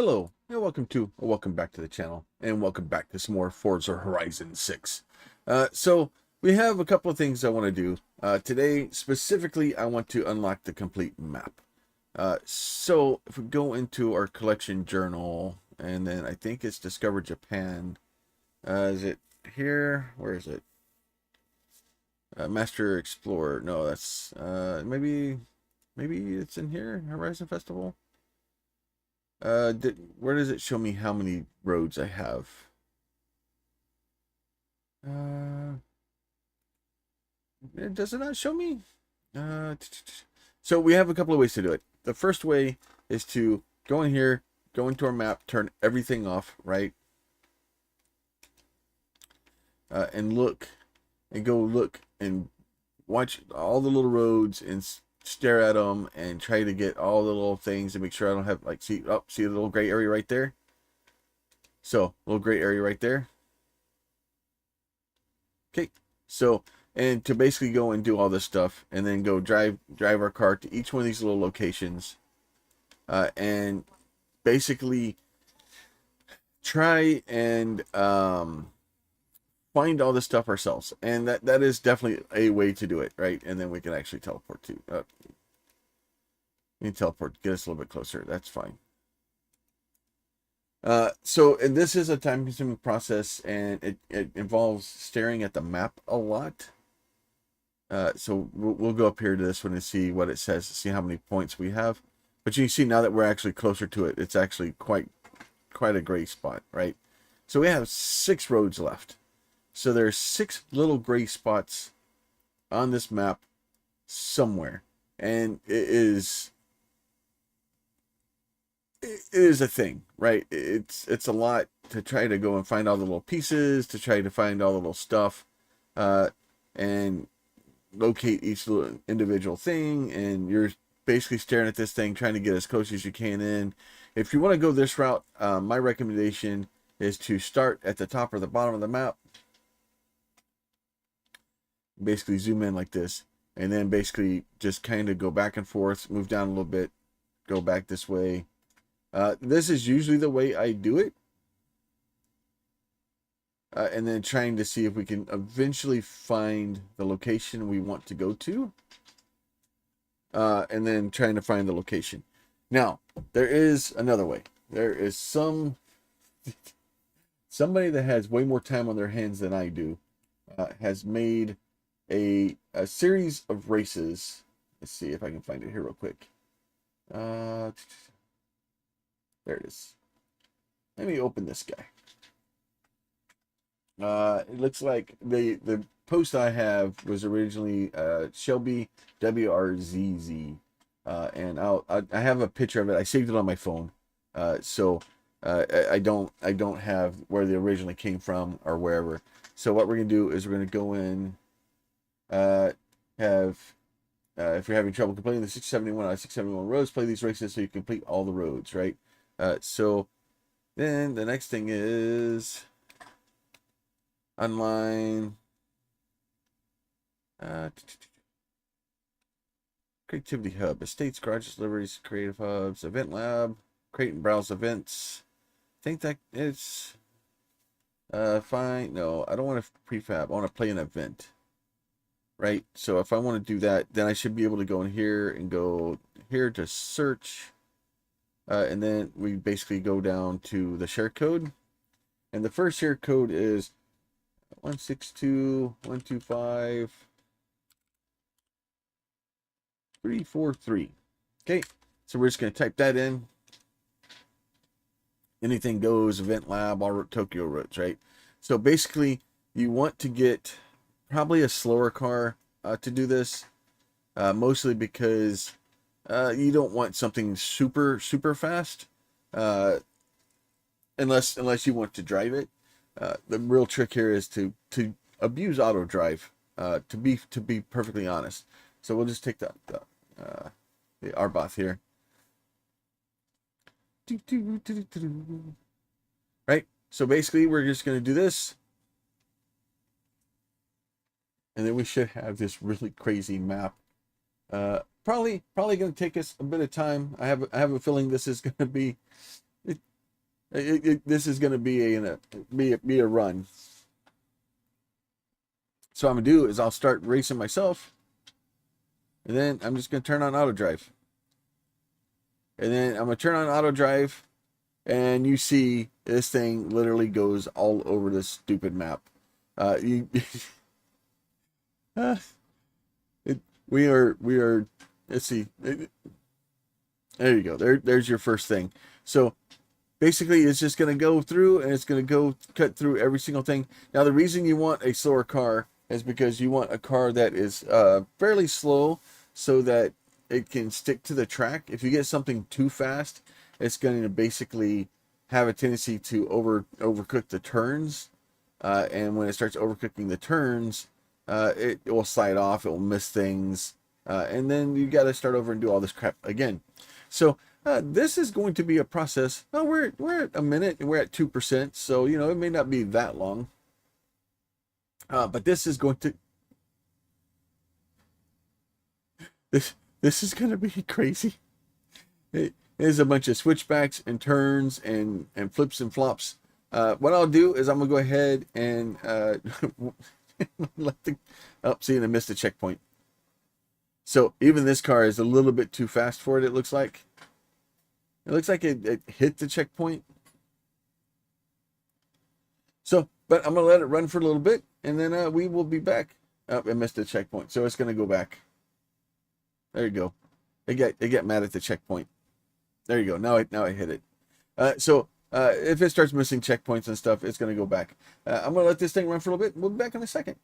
Hello, and welcome back to the channel, and welcome back to some more Forza Horizon 6. So we have a couple of things I want to do. Today, specifically, I want to unlock the complete map. So if we go into our collection journal, and then I think it's Discover Japan. Is it here? Where is it? Master Explorer. No, that's maybe it's in here. Horizon Festival. Where does it show me how many roads I have? Does it not show me? So we have a couple of ways to do it. The first way is to go in here, go into our map, turn everything off, right? And look, and go look and watch all the little roads and stare at them and try to get all the little things and make sure I don't have see the little gray area right there. So little gray area right there. Okay, so and to basically go and do all this stuff and then go drive our car to each one of these little locations, and basically try and find all this stuff ourselves, and that is definitely a way to do it, right? And then we can actually teleport to we can teleport, get us a little bit closer. That's fine. And this is a time-consuming process, and it involves staring at the map a lot. So we'll go up here to this one and see what it says, to see how many points we have. But you can see now that we're actually closer to it, it's actually quite a gray spot, right? So we have 6 roads left. So there's 6 little gray spots on this map somewhere, and it is a thing, right? It's a lot to try to go and find all the little pieces, to try to find all the little stuff, and locate each little individual thing, and you're basically staring at this thing, trying to get as close as you can in. If you want to go this route, my recommendation is to start at the top or the bottom of the map, basically zoom in like this, and then basically just kind of go back and forth, move down a little bit, go back this way. This is usually the way I do it, and then trying to see if we can eventually find the location we want to go to, and then trying to find the location. Now there is another way. There is somebody that has way more time on their hands than I do, has made a series of races. Let's see if I can find it here real quick. There it is. Let me open this guy. It looks like the post I have was originally Shelby WRZZ, and I have a picture of it. I saved it on my phone, so I don't have where they originally came from or wherever. So what we're gonna do is we're gonna go in. If you're having trouble completing the 671 out of 671 roads, play these races so you complete all the roads, right? So then the next thing is online, creativity hub, estates, garages, deliveries, creative hubs, event lab, create and browse events. I think that it's fine. No, I don't want to prefab. I want to play an event. Right, so if I want to do that, then I should be able to go in here and go here to search, and then we basically go down to the share code, and the first share code is 162.125.343. Okay, so we're just going to type that in. Anything goes, event lab, all Tokyo roads, right? So basically, you want to get probably a slower car to do this, mostly because you don't want something super fast, unless you want to drive it. The real trick here is to abuse auto drive, to be perfectly honest. So we'll just take the Arboth here. Right, so basically we're just going to do this, and then we should have this really crazy map. Probably going to take us a bit of time. I have a feeling this is going to be This is going to be a run. So what I'm going to do is I'll start racing myself. And then I'm just going to turn on auto drive. And then I'm going to turn on auto drive. And you see this thing literally goes all over this stupid map. We are, let's see. There you go. There's your first thing. So basically it's just going to go through and it's going to go cut through every single thing. Now, the reason you want a slower car is because you want a car that is fairly slow so that it can stick to the track. If you get something too fast, it's going to basically have a tendency to overcook the turns. And when it starts overcooking the turns, it will slide off, it will miss things. And then you got to start over and do all this crap again. So this is going to be a process. Well, we're at a minute and we're at 2%. So, you know, it may not be that long. But this is going to, this is going to be crazy. It is a bunch of switchbacks and turns and flips and flops. What I'll do is I'm gonna go ahead and let the, oh, see, I missed the checkpoint. So even this car is a little bit too fast for it. It looks like it hit the checkpoint. So, but I'm gonna let it run for a little bit, and then we will be back. Oh, I missed the checkpoint, so it's gonna go back. There you go. It got mad at the checkpoint. There you go. Now I hit it. If it starts missing checkpoints and stuff, it's going to go back. I'm going to let this thing run for a little bit. We'll be back in a second.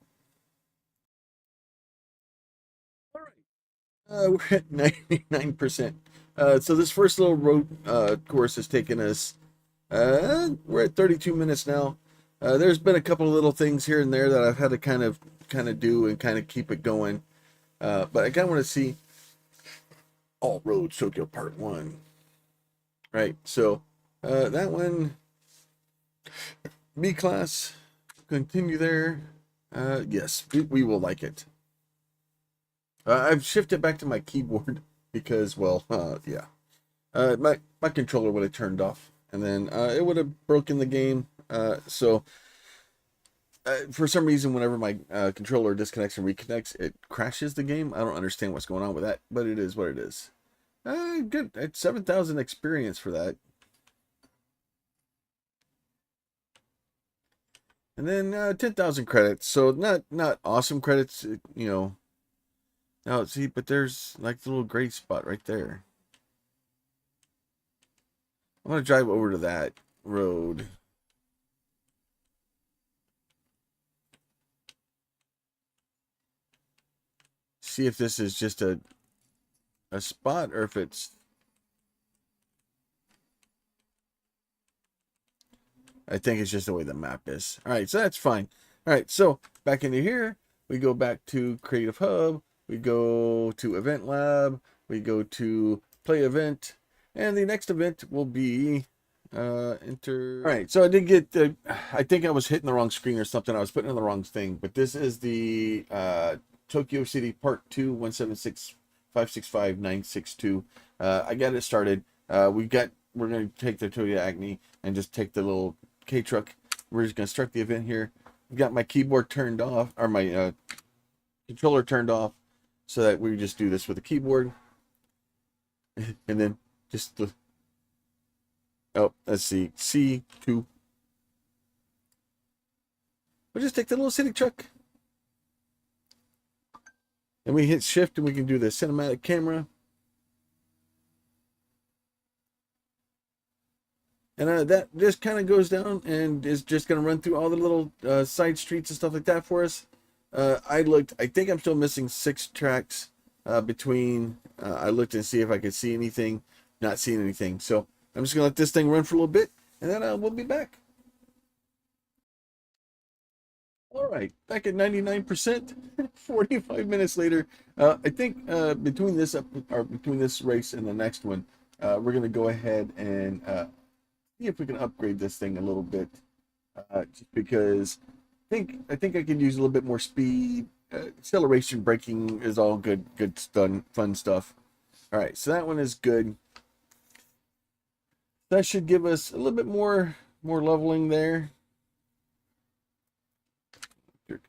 All right. We're at 99%. So this first little road course has taken us, we're at 32 minutes now. There's been a couple of little things here and there that I've had to kind of do and kind of keep it going. But I kind of want to see All Roads Tokyo Part 1. Right, so that one, B class, continue there. Yes, we will like it. I've shifted back to my keyboard because, well, yeah. My controller would have turned off, and then it would have broken the game. So for some reason, whenever my controller disconnects and reconnects, it crashes the game. I don't understand what's going on with that, but it is what it is. Good. It's 7,000 experience for that. And then 10,000 credits. So not awesome credits, you know. Now, see, but there's like the little gray spot right there. I'm going to drive over to that road. See if this is just a spot or if it's, I think it's just the way the map is. All right, so that's fine. All right, so back into here, we go back to Creative Hub, we go to Event Lab, we go to Play Event, and the next event will be enter. All right, so I did get the, I think I was hitting the wrong screen or something. I was putting in the wrong thing, but this is the Tokyo City Part 2, 176565962. I got it started. We're going to take the Toyota Agni and just take the little K truck. We're just going to start the event here. I've got my keyboard turned off, or my controller turned off, so that we just do this with the keyboard. And then just the, oh, let's see, C2. We'll just take the little city truck. And we hit shift and we can do the cinematic camera. And that just kind of goes down and is just going to run through all the little side streets and stuff like that for us. I think I'm still missing 6 tracks between. I looked and see if I could see anything. Not seeing anything. So I'm just going to let this thing run for a little bit and then we'll be back. All right, back at 99%, 45 minutes later. I think between this race and the next one, we're going to go ahead and see if we can upgrade this thing a little bit, just because I think I could use a little bit more speed. Acceleration, braking is all good fun stuff. All right, so that one is good. That should give us a little bit more leveling there.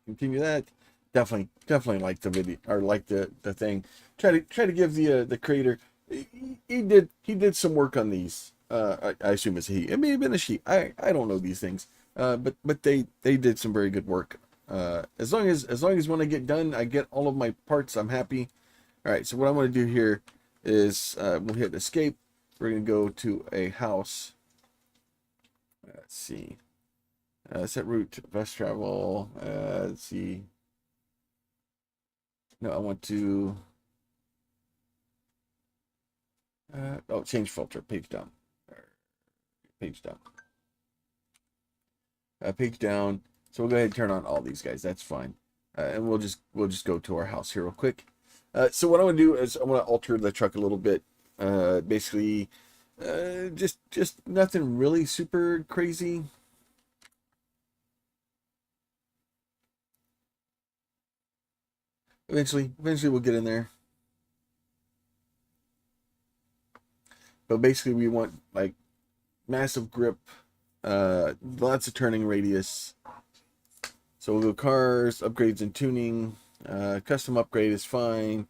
Continue that. Definitely like the video, or like the thing. Try to give the creator. He did some work on these. I assume it's he. It may have been a she. I don't know these things. But they did some very good work. As long as when I get done, I get all of my parts, I'm happy. All right. So what I want to do here is we'll hit escape. We're gonna go to a house. Let's see. Set route, best travel. Let's see. No, I want to. Oh, change filter. Page down. Page down. Page down. So we'll go ahead and turn on all these guys. That's fine. And we'll just go to our house here real quick. So what I'm gonna do is I'm gonna alter the truck a little bit. Basically, just nothing really super crazy. Eventually we'll get in there. But basically we want like massive grip, lots of turning radius. So we'll go cars, upgrades and tuning, custom upgrade is fine.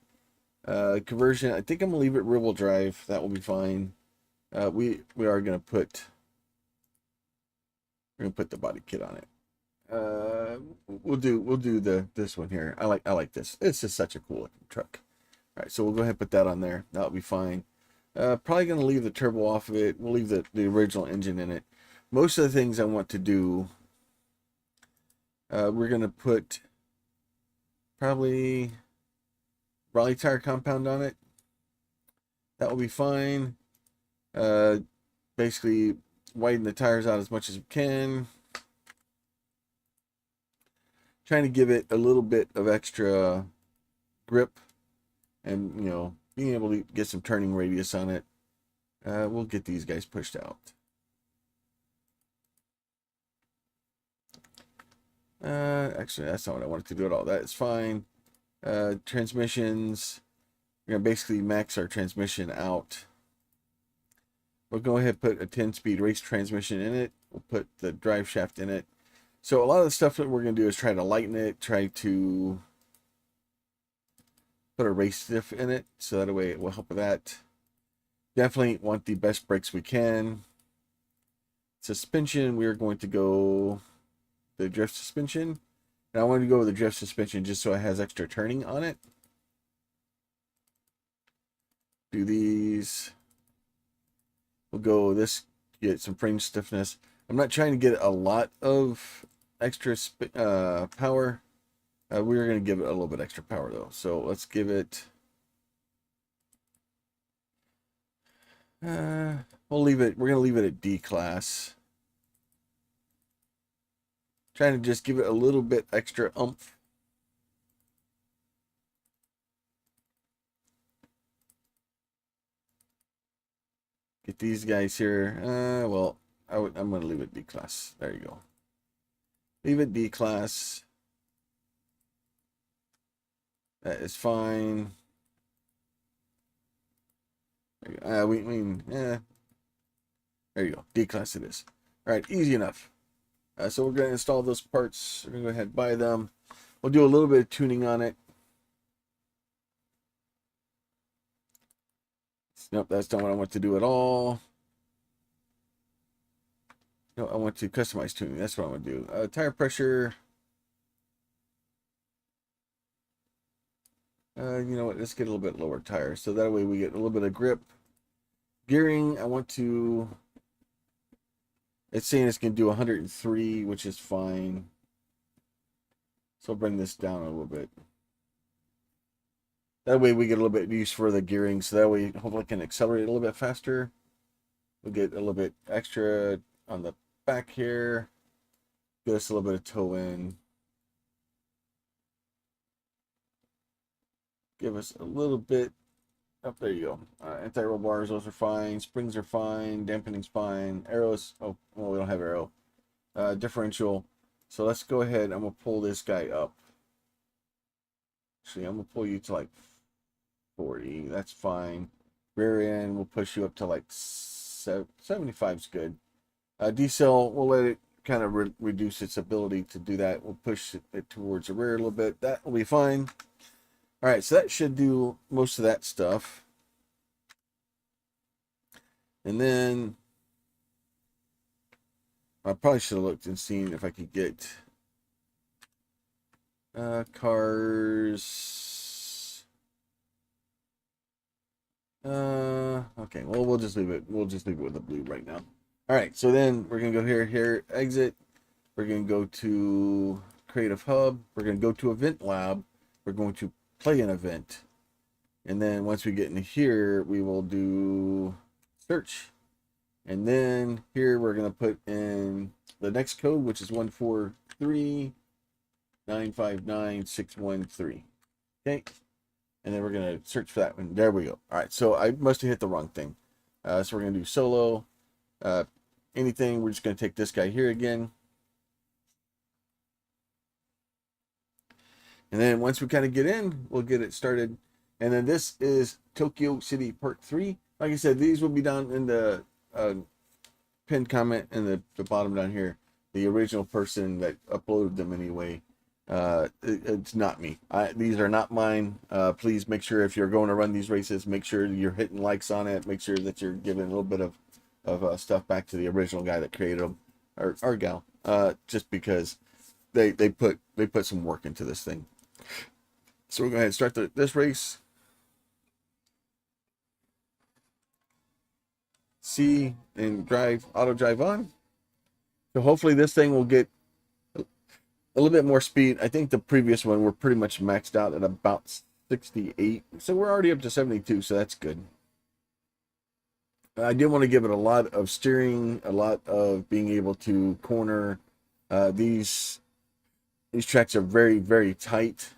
Conversion, I think I'm gonna leave it rear wheel drive. That will be fine. We are gonna put the body kit on it. We'll do this one here. I like this. It's just such a cool looking truck. All right, so we'll go ahead and put that on there. That'll be fine. Probably gonna leave the turbo off of it. We'll leave the original engine in it. Most of the things I want to do, we're gonna put probably Raleigh tire compound on it. That will be fine. Basically widen the tires out as much as we can. Trying to give it a little bit of extra grip, and being able to get some turning radius on it. We'll get these guys pushed out. Actually, that's not what I wanted to do at all. That is fine. Transmissions, we're gonna basically max our transmission out. We'll go ahead and put a 10-speed race transmission in it. We'll put the drive shaft in it. So a lot of the stuff that we're gonna do is try to lighten it, try to put a race diff in it, so that way it will help with that. Definitely want the best brakes we can. Suspension, we are going to go the drift suspension. And I want to go with the drift suspension just so it has extra turning on it. Do these. We'll go this, get some frame stiffness. I'm not trying to get a lot of extra power. We're going to give it a little bit extra power though. So let's give it. We'll leave it. We're going to leave it at D class. Trying to just give it a little bit extra oomph. Get these guys here. Well, I'm going to leave it D class. There you go. Leave it D class. That is fine. There you go. There you go. D class it is. All right, easy enough. So we're going to install those parts. We're going to go ahead and buy them. We'll do a little bit of tuning on it. Nope, that's not what I want to do at all. No, I want to customize tuning. That's what I want to do. Tire pressure. You know what? Let's get a little bit lower tire. So that way we get a little bit of grip. Gearing, I want to... It's saying it's going to do 103, which is fine. So I'll bring this down a little bit. That way we get a little bit of use for the gearing. So that way hopefully I can accelerate a little bit faster. We'll get a little bit extra on the back here. Get us a little bit of toe in. Give us a little bit. Oh, there you go. Anti-roll bars, those are fine. Springs are fine. Dampening's fine. Arrows. Oh, well, we don't have arrow. Differential. So let's go ahead. I'm going to pull this guy up. Actually, I'm going to pull you to like 40. That's fine. Rear end, we'll push you up to like 70. 75 is good. Decel, we'll let it kind of reduce its ability to do that. We'll push it towards the rear a little bit. That will be fine. All right, so that should do most of that stuff. And then I probably should have looked and seen if I could get cars. Okay, well, we'll just leave it. We'll just leave it with the blue right now. All right, so then we're gonna go here, exit. We're gonna go to Creative Hub. We're gonna go to Event Lab. We're going to play an event, and then once we get in here, we will do search, and then here we're gonna put in the next code, which is 143959613. Okay, and then we're gonna search for that one. There we go. All right, so I must have hit the wrong thing. So we're gonna do solo. Anything, we're just going to take this guy here again. And then once we kind of get in, we'll get it started. And then this is Tokyo City Pt3. Like I said, these will be down in the pinned comment in the bottom down here. The original person that uploaded them anyway. It's not me. These are not mine. Please make sure if you're going to run these races, make sure you're hitting likes on it. Make sure that you're giving a little bit of stuff back to the original guy that created them, or gal, just because they put some work into this thing. So we're going to start this race. C and auto drive on. So hopefully this thing will get a little bit more speed. I think the previous one we're pretty much maxed out at about 68, so we're already up to 72, so that's good. I did want to give it a lot of steering, a lot of being able to corner. These tracks are very, very tight,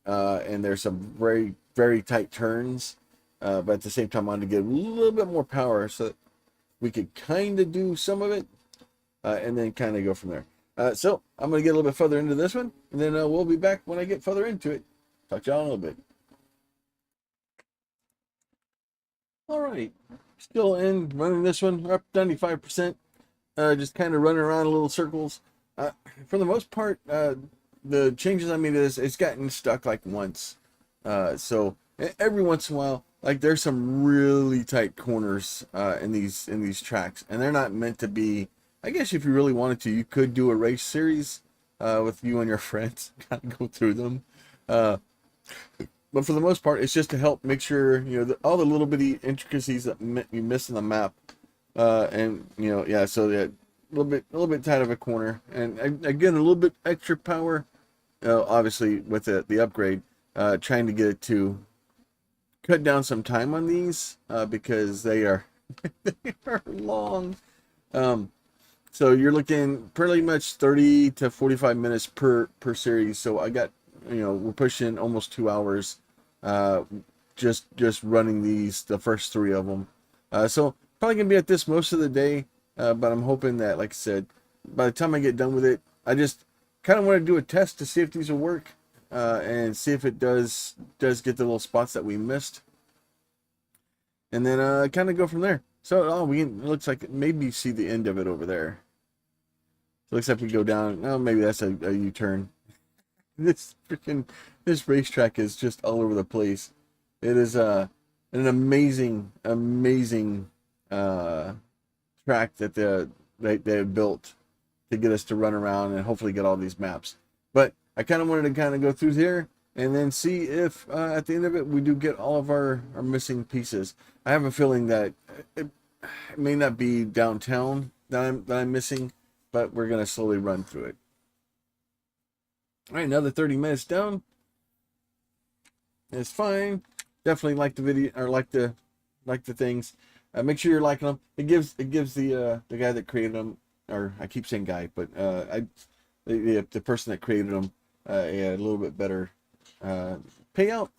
and there's some very, very tight turns. But at the same time, I wanted to get a little bit more power so that we could kind of do some of it, and then kind of go from there. So I'm going to get a little bit further into this one, and then we'll be back when I get further into it. Talk to y'all in a little bit. All right. Still running this one, up 95%, just kind of running around in little circles. For the most part, the changes I made to this, it's gotten stuck like once. So every once in a while, like there's some really tight corners in these tracks, and they're not meant to be. I guess if you really wanted to, you could do a race series with you and your friends, kind of go through them. But for the most part, it's just to help make sure, all the little bitty intricacies that you miss in the map. And, yeah, so yeah, a little bit tight of a corner. And again, a little bit extra power, obviously with the upgrade, trying to get it to cut down some time on these, because they are, they are long. So you're looking pretty much 30 to 45 minutes per series. So I got, we're pushing almost 2 hours, just running the first 3 of them. So probably gonna be at this most of the day, but I'm hoping that, like I said, by the time I get done with it, I just kind of want to do a test to see if these will work, and see if it does get the little spots that we missed, and then kind of go from there. So it looks like maybe see the end of it over there. So it looks like we go down. Oh, maybe that's a U-turn. This racetrack is just all over the place. It is an amazing track that they have built to get us to run around and hopefully get all these maps. But I kind of wanted to kind of go through here and then see if at the end of it we do get all of our missing pieces. I have a feeling that it may not be downtown that I'm missing, but we're gonna slowly run through it. All right, another 30 minutes down. It's fine. Definitely like the video, or like the things. Make sure you're liking them. It gives the guy that created them, or I keep saying guy, but the person that created them a little bit better payout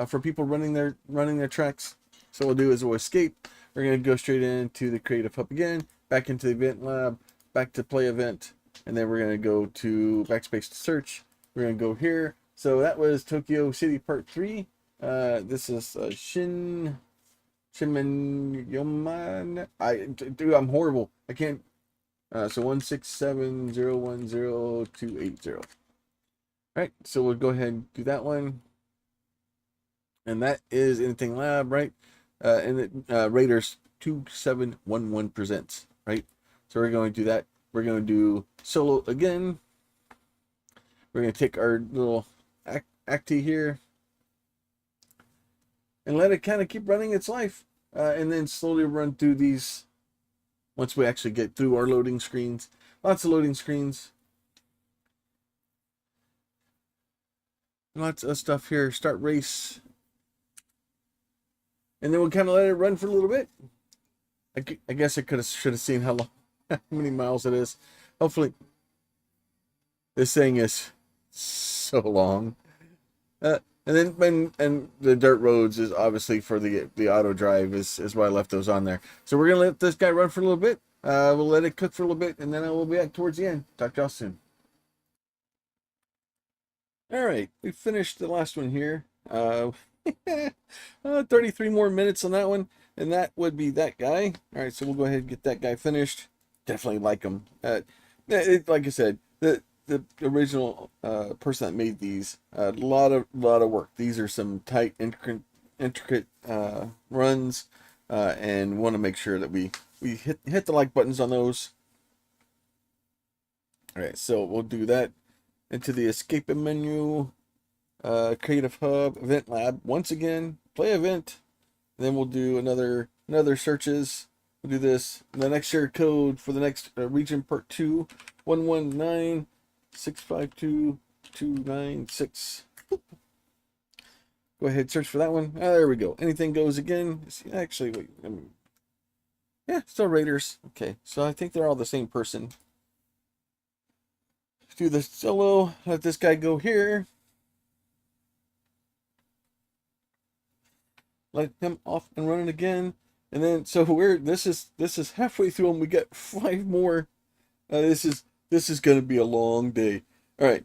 for people running their tracks. So what we'll do is we'll escape. We're gonna go straight into the Creative Hub again, back into the Event Lab, back to Play Event, and then we're gonna go to backspace to search. We're gonna go here. So that was Tokyo City Pt3. This is Shinmanoyama. Dude, I'm horrible. I can't. So 167010280. All right, so we'll go ahead and do that one, and that is Anything Lab, right? And it Raiders 2711 presents, right? So we're going to do that. We're going to do solo again. We're going to take our little acti here and let it kind of keep running its life, and then slowly run through these once we actually get through our loading screens. Lots of loading screens. Lots of stuff here. Start race. And then we'll kind of let it run for a little bit. I guess I should have seen how long, how many miles it is. Hopefully, this thing is so long. And then the dirt roads is obviously for the auto drive is why I left those on there. So we're gonna let this guy run for a little bit. We'll let it cook for a little bit, and then I will be back towards the end. Talk to y'all soon. All right, we finished the last one here. 33 more minutes on that one, and that would be that guy. All right, so we'll go ahead and get that guy finished. Definitely like him. Like I said, the original person that made these, a lot of work. These are some tight, intricate runs, and want to make sure that we hit the like buttons on those. All right, so we'll do that. Into the escape menu, creative hub, event lab. Once again, play event. Then we'll do another searches. We'll do this. And the next shared code for the next region part 2, 119652296. Go ahead, search for that one. There we go. Anything goes again. Actually, wait. Yeah, still Raiders. Okay, so I think they're all the same person. Do the solo. Let this guy go here. Let him off and run it again. And then so this is halfway through and we get 5 more. This is gonna be a long day. All right.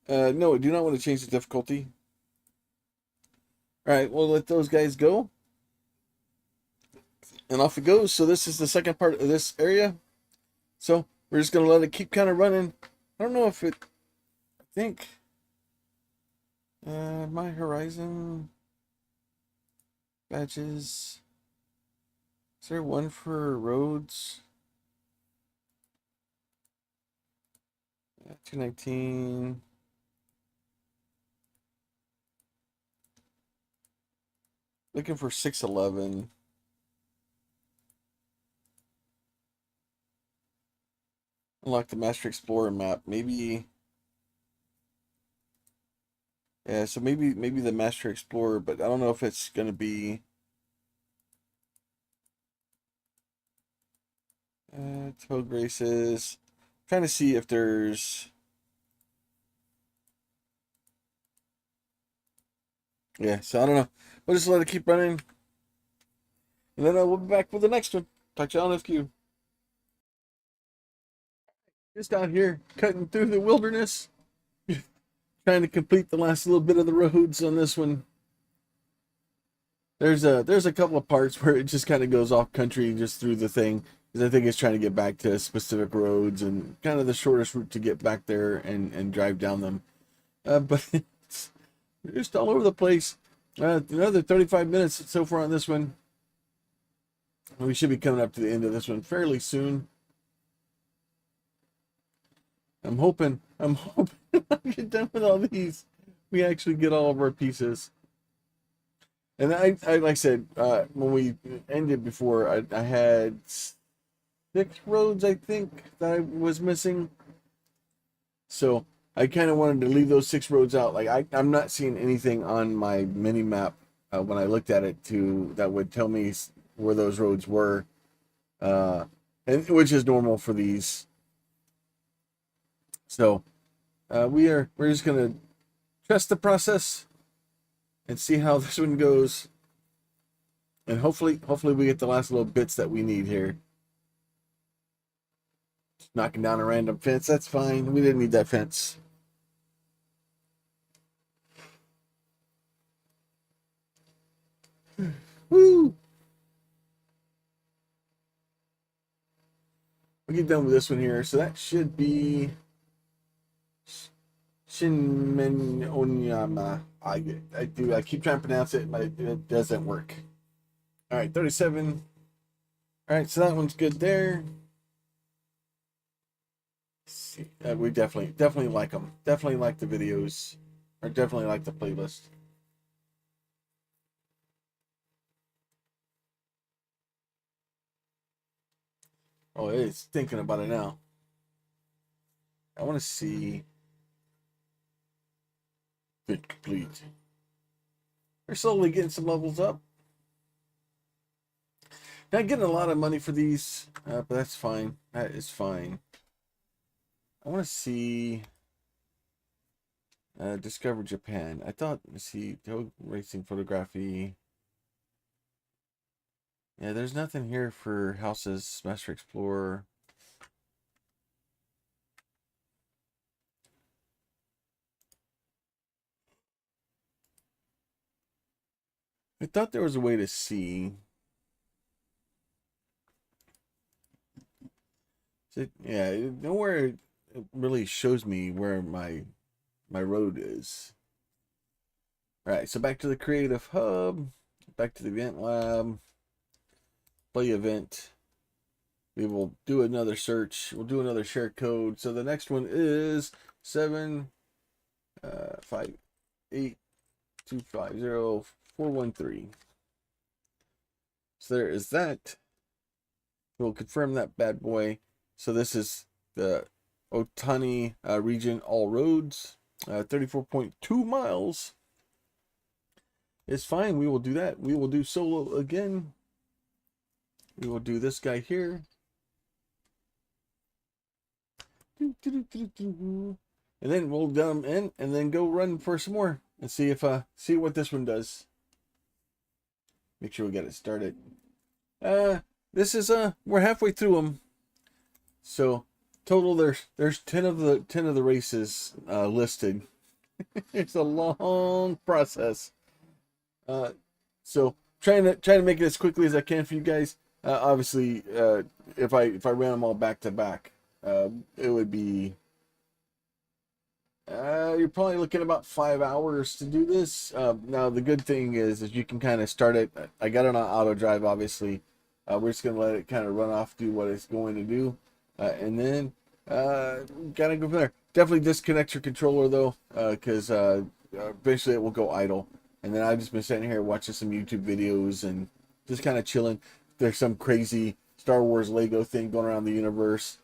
No, I do not want to change the difficulty. All right, we'll let those guys go. And off it goes. So this is the second part of this area. So we're just gonna let it keep kind of running. I don't know if it. I think. My Horizon badges. Is there one for roads? 219. Looking for 611. Unlock the Master Explorer map. Maybe. Yeah, so maybe the Master Explorer, but I don't know if it's gonna be. Toad races. Trying to see if there's. Yeah, so I don't know. We'll just let it keep running. And then we'll be back with the next one. Talk to y'all in a few. Just out here cutting through the wilderness. Trying to complete the last little bit of the roads on this one. There's a couple of parts where it just kind of goes off country just through the thing. Because I think it's trying to get back to specific roads and kind of the shortest route to get back there and drive down them. But it's just all over the place. Another 35 minutes so far on this one. We should be coming up to the end of this one fairly soon. I'm hoping when I get done with all these, we actually get all of our pieces. And I like I said, when we ended before, I had 6 roads, I think, that I was missing. So I kind of wanted to leave those 6 roads out. Like I'm not seeing anything on my mini map when I looked at it that would tell me where those roads were, and which is normal for these. So we're just gonna trust the process and see how this one goes, and hopefully we get the last little bits that we need here. Just knocking down a random fence, that's fine. We didn't need that fence. Woo! we get done with this one here. So that should be Shinmanoyama. I keep trying to pronounce it, but it doesn't work. All right, 37. All right, so that one's good there. Let's see, we definitely like them. Definitely like the videos, or definitely like the playlist. Oh, it's thinking about it now. I want to see it complete. We're slowly getting some levels up. Not getting a lot of money for these, but that's fine. That is fine. I want to see Discover Japan. I thought, let's see, racing photography. Yeah, there's nothing here for houses, Master Explorer. I thought there was a way to see. Yeah, nowhere it really shows me where my road is. All right, so back to the Creative Hub, back to the Event Lab, play event. We will do another search. We'll do another share code. So the next one is 758250413. So there is that. We'll confirm that bad boy. So this is the Ohtani region, all roads, 34.2 miles. It's fine. We will do that. We will do solo again. We will do this guy here. And then we'll dump them in and then go run for some more and see if see what this one does. Make sure we get it started. This is we're halfway through them. So total there's 10 of the races listed. It's a long process. So trying to make it as quickly as I can for you guys. Obviously, if I ran them all back to back, it would be you're probably looking about 5 hours to do this. Now the good thing is you can kind of start it. I got it on auto drive, obviously. We're just gonna let it kind of run off, do what it's going to do, and then gotta go from there. Definitely disconnect your controller though, because eventually it will go idle. And then I've just been sitting here watching some YouTube videos and just kind of chilling. There's some crazy Star Wars Lego thing going around the universe.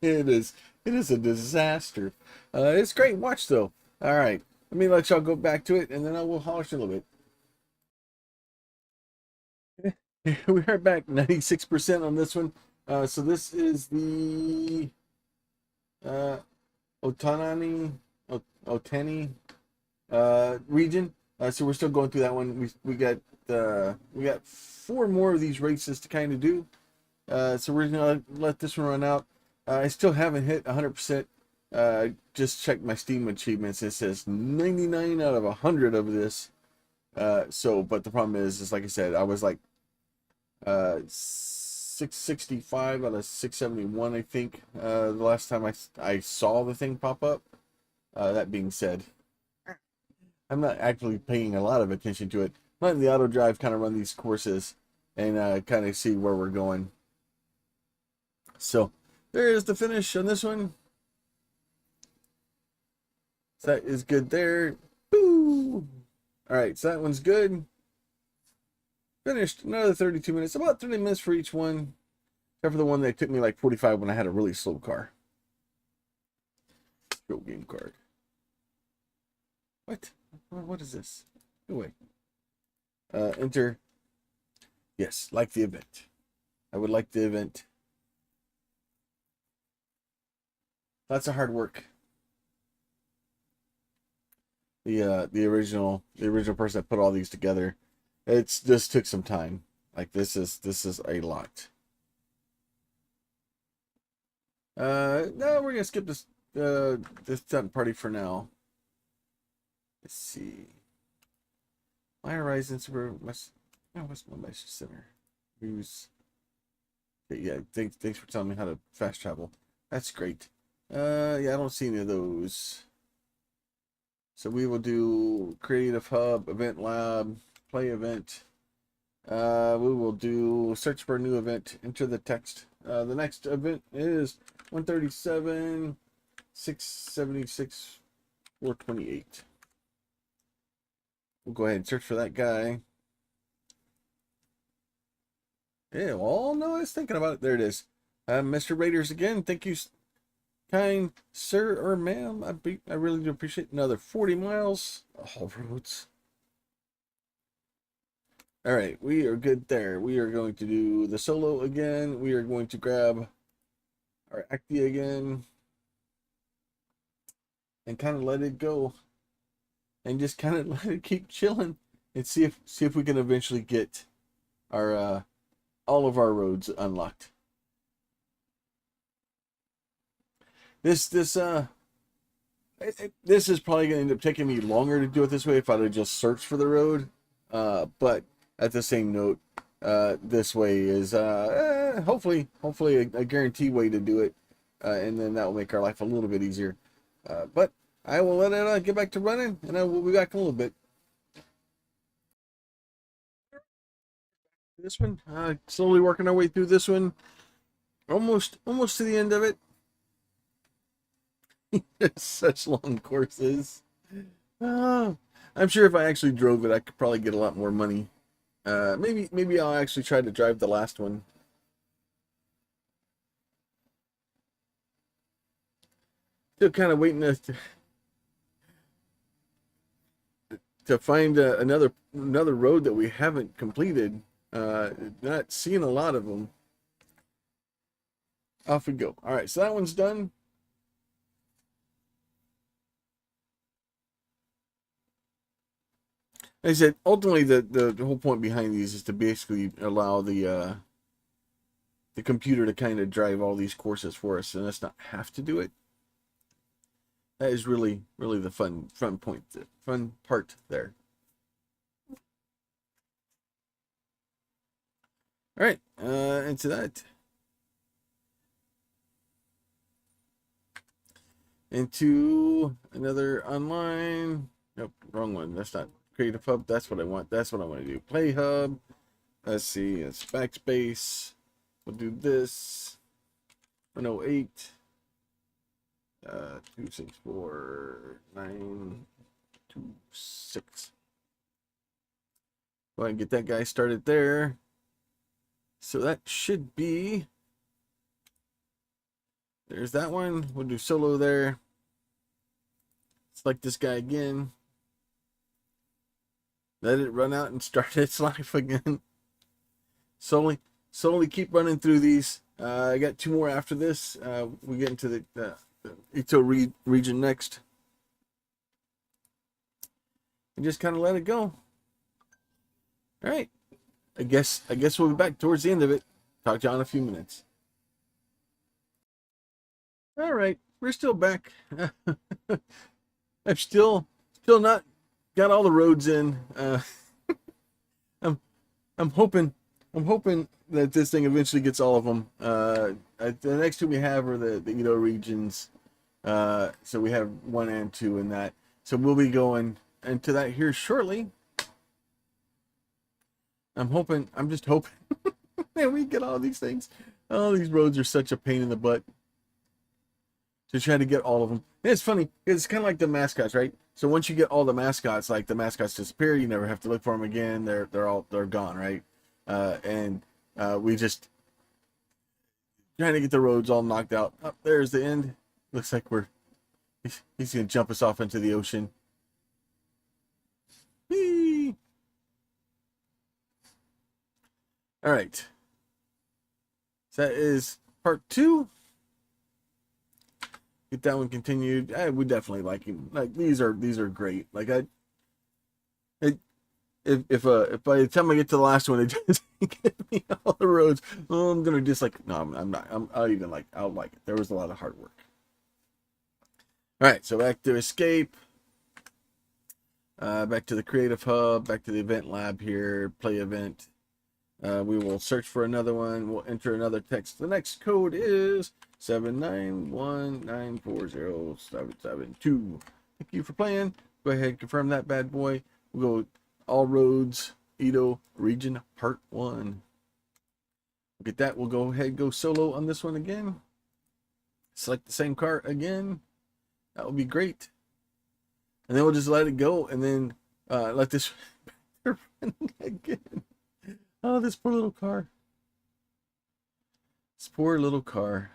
It is a disaster. It's great watch though. All right, let me let y'all go back to it, and then I will holler a little bit. We are back 96% on this one. So this is the Ohtani region. So we're still going through that one. We got 4 more of these races to kind of do. So we're gonna let this one run out. I still haven't hit 100%. Just checked my Steam achievements. It says 99 out of 100 of this. But the problem is like I said, I was like 665 out of 671, I think. The last time I saw the thing pop up. That being said, I'm not actually paying a lot of attention to it. Letting the auto drive kind of run these courses and kind of see where we're going. So there is the finish on this one. So that is good there. Boo! All right, so that one's good. Finished another 32 minutes, about 30 minutes for each one, except for the one that took me like 45 when I had a really slow car. Show game card. What? What is this? Go away. Enter. Yes, like the event. I would like the event. Lots of hard work. The original person that put all these together. It's just took some time. Like this is a lot. No, we're gonna skip this stunt party for now. Let's see. My Horizon Super. What's my center? Use Yeah, thanks for telling me how to fast travel. That's great. Yeah, I don't see any of those. So we will do Creative Hub, Event Lab, Play Event. We will do search for a new event, enter the text. The next event is 137, 676, 428. We'll go ahead and search for that guy. Yeah, well, no, I was thinking about it. There it is. Mr. Raiders again. Thank you, kind sir or ma'am. I really do appreciate another 40 miles. All roads. All right, we are good there. We are going to do the solo again. We are going to grab our Acti again and kind of let it go, and just kind of let it keep chilling and see if we can eventually get our all of our roads unlocked. This is probably going to end up taking me longer to do it this way if I'd have just searched for the road. But at the same note, this way is hopefully a guaranteed way to do it, and then that will make our life a little bit easier. But I will let it get back to running, and I will be back in a little bit. This one, slowly working our way through this one, almost to the end of it. Such long courses. I'm sure if I actually drove it, I could probably get a lot more money. Maybe I'll actually try to drive the last one. Still kind of waiting to find another road that we haven't completed. Not seeing a lot of them. Off we go. All right, so that one's done. Like I said, ultimately the whole point behind these is to basically allow the computer to kind of drive all these courses for us and us not have to do it. That is really the fun part there. All right, into that. Into another online. Nope, wrong one. That's not Creative Hub. That's what I want. That's what I want to do. Play Hub. Let's see. It's backspace. We'll do this. 108. 264 926. Go ahead and get that guy started there. So that should be. There's that one. We'll do solo there. Select this guy again. Let it run out and start its life again. Slowly keep running through these. I got 2 more after this. We get into the Ito region next. And just kind of let it go. All right. I guess we'll be back towards the end of it. Talk to you in a few minutes. All right, we're still back. I've still not got all the roads in. I'm hoping that this thing eventually gets all of them. The next 2 we have are the Ito regions. So we have 1 and 2 in that. So we'll be going into that here shortly. I'm just hoping that we get all these things. Oh, these roads are such a pain in the butt to try to get all of them. And it's funny, it's kind of like the mascots, right? So once you get all the mascots, like the mascots disappear, you never have to look for them again. They're gone, right? We just trying to get the roads all knocked out. Oh, there's the end. Looks like he's gonna jump us off into the ocean. Whee! All right. So that is part 2. Get that one continued. We definitely like him. Like these are great. Like if by the time I get to the last one, it doesn't get me all the roads. Oh, I'm gonna dislike. No, I'm not. I'll like it. There was a lot of hard work. All right, so back to escape. Back to the Creative Hub. Back to the event lab here. Play event. We will search for another one. We'll enter another text. The next code is 791940772. Thank you for playing. Go ahead and confirm that bad boy. We'll go all roads, Edo Region Part 1. We'll get that. We'll go ahead and go solo on this one again. Select the same car again. That will be great. And then we'll just let it go and then let this run again. Oh, this poor little car. This poor little car.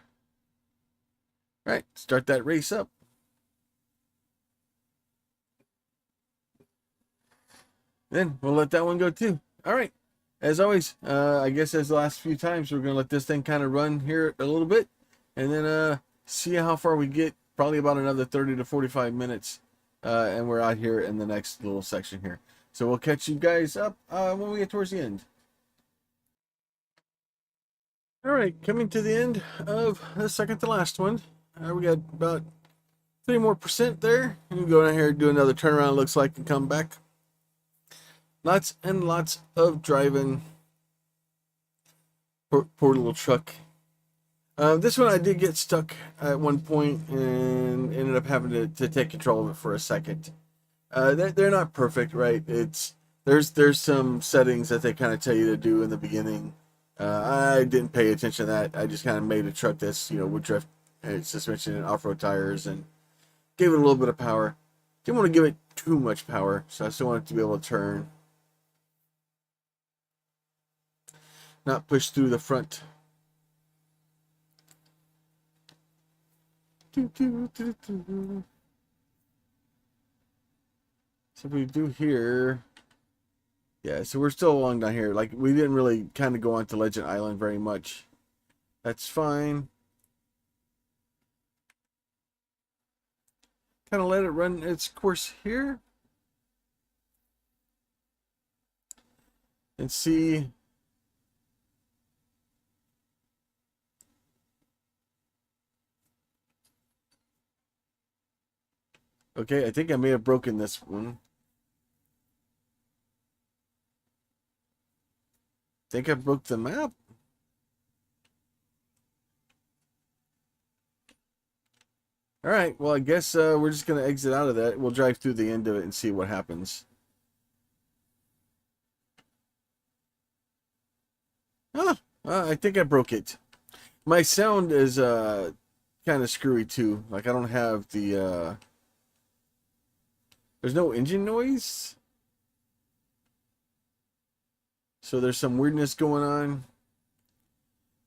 All right, start that race up. Then we'll let that one go too. All right. As always, I guess as the last few times, we're going to let this thing kind of run here a little bit. And then see how far we get. Probably about another 30 to 45 minutes. And we're out here in the next little section here. So we'll catch you guys up when we get towards the end. All right, coming to the end of the second to last one. We got about 3% more there. And we go down here, do another turnaround, looks like, and come back. Lots and lots of driving. Poor little truck. This one I did get stuck at one point and ended up having to take control of it for a second. They're not perfect, right? There's some settings that they kind of tell you to do in the beginning. I didn't pay attention to that. I just kind of made a truck that's, would drift suspension and off-road tires and gave it a little bit of power. Didn't want to give it too much power, so I still wanted to be able to turn. Not push through the front. So we do here. Yeah, so we're still along down here. Like, we didn't really kind of go on to Legend Island very much. That's fine. Kind of let it run its course here. And see. Okay, I think I may have broken this one. Think I broke the map? All right, well, I guess we're just going to exit out of that. We'll drive through the end of it and see what happens. I think I broke it. My sound is kind of screwy too. Like, I don't have the... There's no engine noise. So there's some weirdness going on.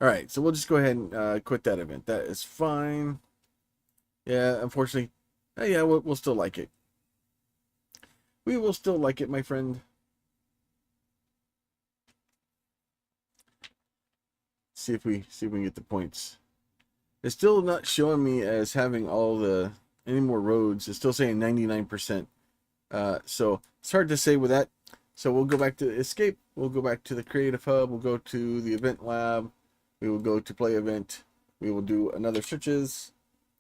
All right, so we'll just go ahead and quit that event. That is fine. Yeah, unfortunately. Yeah, we'll still like it. We will still like it, my friend. See if we can get the points. It's still not showing me as having any more roads. It's still saying 99%. So it's hard to say with that. So we'll go back to escape. We'll go back to the creative hub. We'll go to the event lab. We will go to play event. We will do another searches,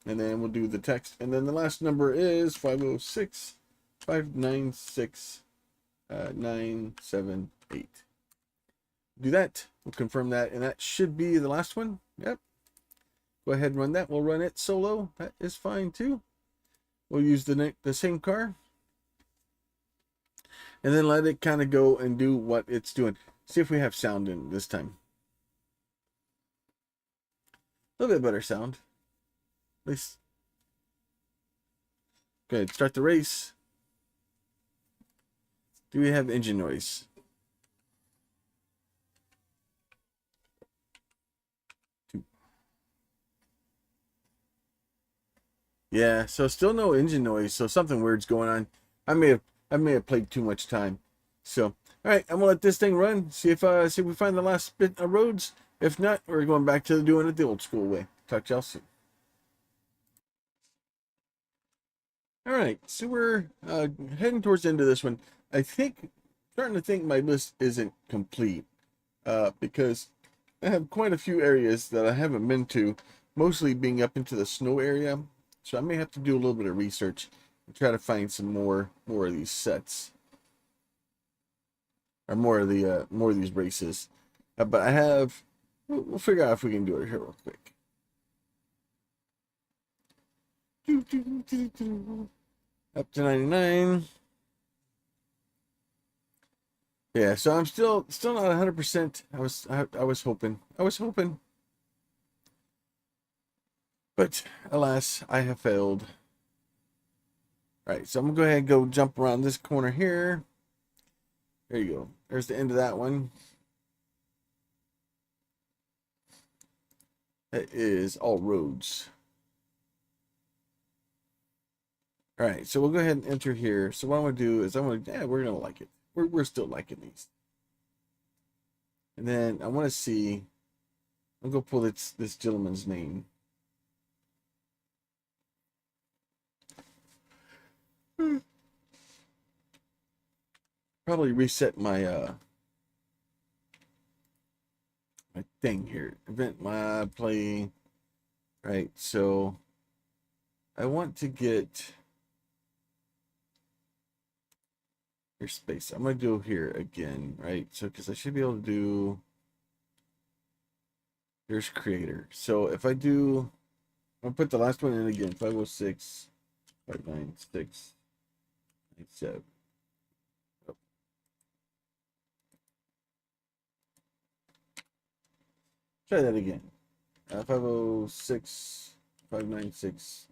and then we'll do the text. And then the last number is 506 596 978. Do that. We'll confirm that, and that should be the last one. Yep. Go ahead and run that. We'll run it solo. That is fine too. We'll use the same car. And then let it kind of go and do what it's doing. See if we have sound in this time. A little bit better sound. At least. Go ahead, start the race. Do we have engine noise? Yeah, so still no engine noise. So something weird's going on. I may have played too much time. So, all right, I'm gonna let this thing run. See if we find the last bit of roads. If not, we're going back to doing it the old school way. Talk to y'all soon. All right, so we're heading towards the end of this one. Starting to think my list isn't complete because I have quite a few areas that I haven't been to, mostly being up into the snow area. So I may have to do a little bit of research and try to find some more of these sets, or more of these races. But I have, we'll figure out if we can do it here real quick. Up to 99. Yeah, so I'm still not 100%. I was hoping. But alas, I have failed. All right, so I'm gonna go ahead and go jump around this corner here. There you go. There's the end of that one. That is all roads. All right, so we'll go ahead and enter here. So what I'm gonna do is we're gonna like it. We're still liking these. And then I want to see. I'm gonna pull this gentleman's name. Probably reset my my thing here. Event my play. Right, so I want to get your space. I'm gonna go here again, right? So because I should be able to do, there's creator. So if I do, I'll put the last one in again, 506 596 97. Oh. Try that again. 506 596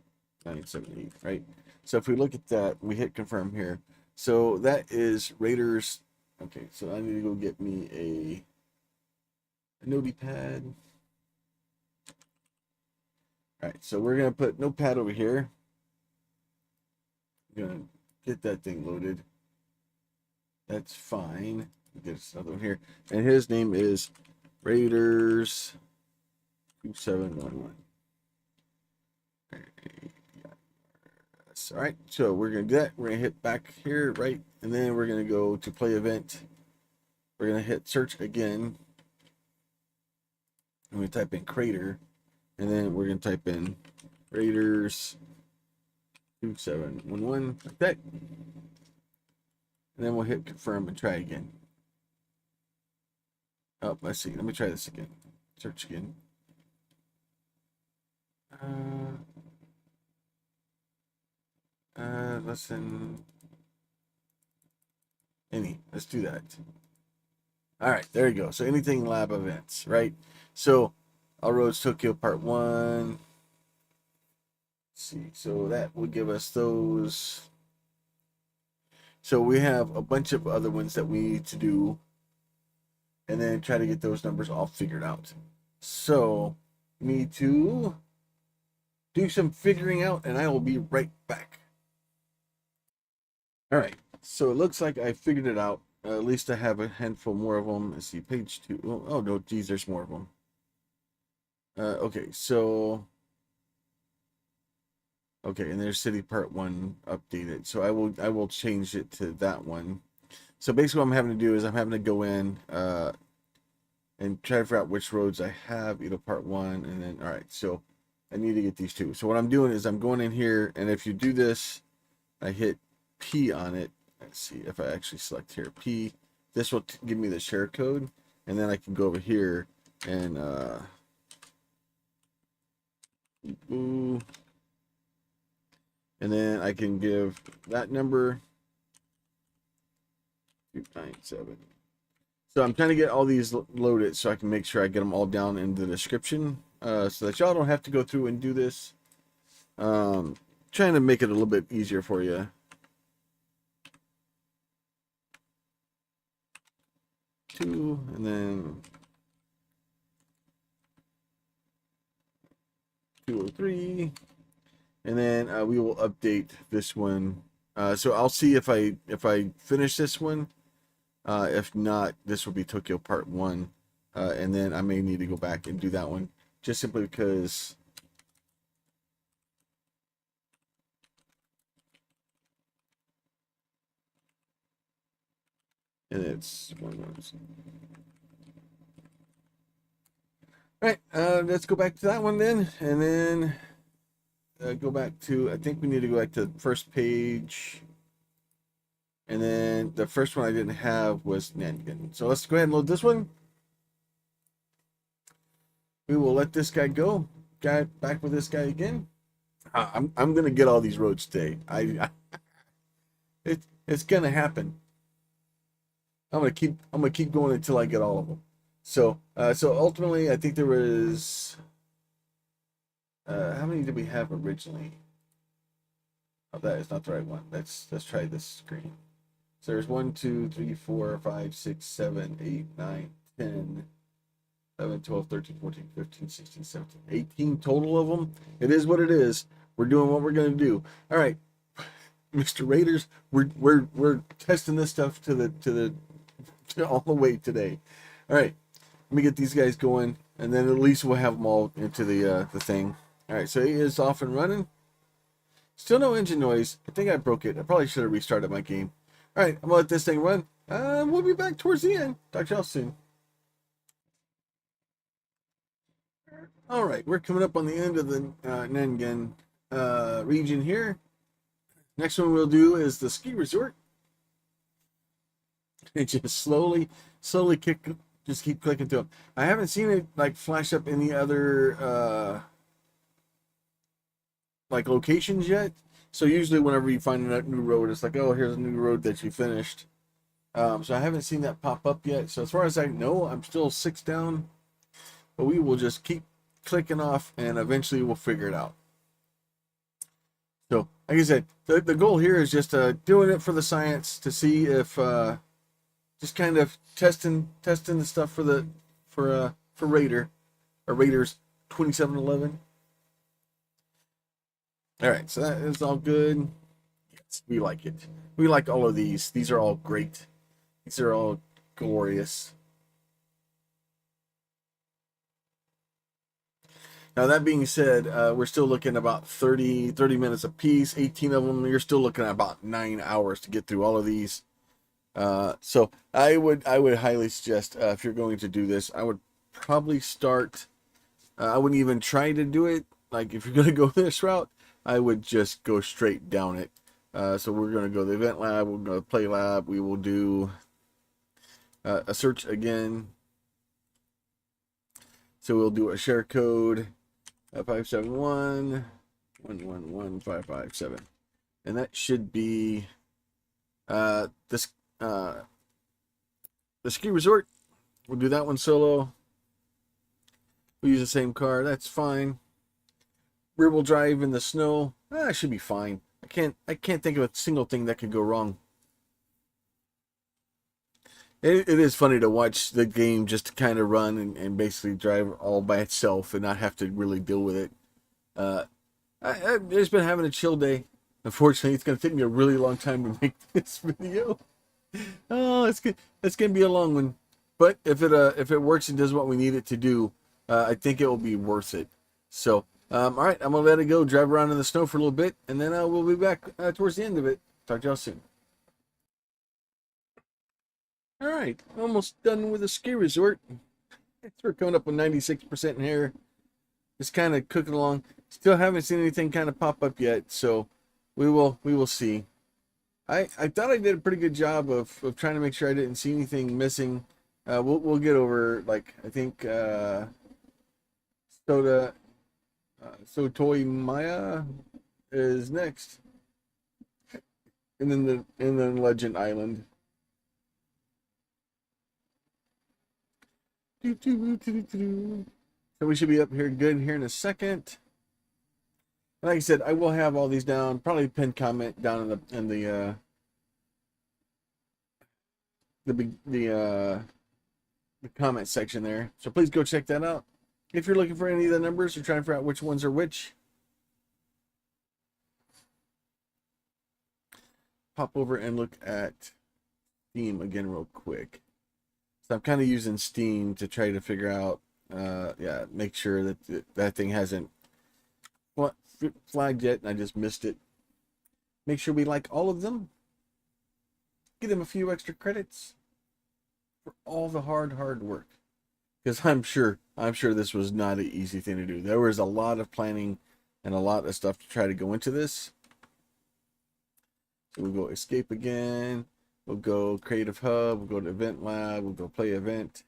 978, right? So if we look at that, we hit confirm here. So that is Raiders. Okay, so I need to go get me a notepad. All right, so we're gonna put notepad over here. I'm gonna get that thing loaded. That's fine. Get another one here, and his name is Raiders 2711. All right, so we're gonna do that. We're gonna hit back here, right, and then we're gonna go to play event. We're gonna hit search again, and we type in crater, and then we're gonna type in Raiders 2711 like that, and then we'll hit confirm and try again. Oh, let's see. Let me try this again. Search again. Listen. Let's do that. All right, there you go. So anything lab events, right? So All Roads Tokyo Part 1. Let's see, so that will give us those. So we have a bunch of other ones that we need to do, and then try to get those numbers all figured out. So need to do some figuring out, and I will be right back. All right, so it looks like I figured it out. At least I have a handful more of them. Let's see, page 2. Oh no, geez, there's more of them. Okay, so okay, and there's City Part 1 updated. So I will change it to that one. So basically, what I'm having to do is I'm having to go in and try to figure out which roads I have, Part 1, and then all right. So I need to get these two. So what I'm doing is I'm going in here, and if you do this, I hit P on it. Let's see if I actually select here P. This will give me the share code, and then I can go over here and and then I can give that number 297. So I'm trying to get all these loaded so I can make sure I get them all down in the description, so that y'all don't have to go through and do this. Trying to make it a little bit easier for you. Two, and then 203, and then we will update this one. So I'll see if I finish this one. If not, this will be Tokyo Part 1, and then I may need to go back and do that one, just simply because and it's one. All right, let's go back to that one then, and then go back to, I think we need to go back to the first page, and then the first one I didn't have was Nangan. So let's go ahead and load this one. we will let this guy go. Guy back with this guy again. I'm gonna get all these roads today. It's gonna happen. I'm gonna keep going until I get all of them. So ultimately, I think there was how many did we have originally? Oh, that is not the right one. Let's try this screen. So there's 1, 2, 3, 4, 5, 6, 7, 8, 9, 10, 11, 12, 13, 14, 15, 16, 17, 18 total of them. It is what it is. We're doing what we're gonna do. All right, Mr. Raiders, we're testing this stuff to all the way today. All right, let me get these guys going, and then at least we'll have them all into the thing. All right, so he is off and running. Still no engine noise. I think I broke it. I probably should have restarted my game. All right, I'm gonna let this thing run. We'll be back towards the end. Talk to y'all soon. All right, we're coming up on the end of the Nangan region here. Next one we'll do is the ski resort. And just slowly just keep clicking through them. I haven't seen it like flash up any other like locations yet. So usually whenever you find a new road, it's like, oh, here's a new road that you finished. So I haven't seen that pop up yet. So as far as I know, I'm still 6 down. But we will just keep clicking off, and eventually we'll figure it out. So, like I said, the goal here is just doing it for the science to see if just kind of testing the stuff for Raiders 2711. All right, so that is all good. Yes, we like it. We like all of these. These are all great. These are all glorious. Now, that being said, we're still looking about 30 minutes a piece, 18 of them. You're still looking at about 9 hours to get through all of these. So I would highly suggest, if you're going to do this, I would probably start, I wouldn't even try to do it. Like, if you're going to go this route, I would just go straight down it. So we're going to go to the event lab, we'll go to play lab, we will do a search again. So we'll do a share code, 571 111557, and that should be this the ski resort. We'll do that one solo. We'll use the same car. That's fine. Rear wheel drive in the snow. Should be fine. I can't think of a single thing that could go wrong. It is funny to watch the game just kind of run and basically drive all by itself and not have to really deal with it. I've just been having a chill day. Unfortunately, it's going to take me a really long time to make this video. Oh, it's going to be a long one. But if it works and does what we need it to do, I think it will be worth it. So, all right, I'm going to let it go, drive around in the snow for a little bit, and then we'll be back towards the end of it. Talk to y'all soon. All right, almost done with the ski resort. We're coming up with 96% in here. Just kind of cooking along. Still haven't seen anything kind of pop up yet, so we will see. I thought I did a pretty good job of trying to make sure I didn't see anything missing. We'll get over, like, I think Sotoyama is next, and then Legend Island. So we should be up here good here in a second. And like I said, I will have all these down. Probably pinned comment down in the comment section there. So please go check that out. If you're looking for any of the numbers or trying to figure out which ones are which, pop over and look at Steam again real quick. So I'm kind of using Steam to try to figure out, make sure that that thing hasn't flagged yet and I just missed it. Make sure we like all of them. Give them a few extra credits for all the hard work. Because I'm sure this was not an easy thing to do. There was a lot of planning and a lot of stuff to try to go into this. So we'll go escape again. We'll go creative hub. We'll go to event lab. We'll go play event.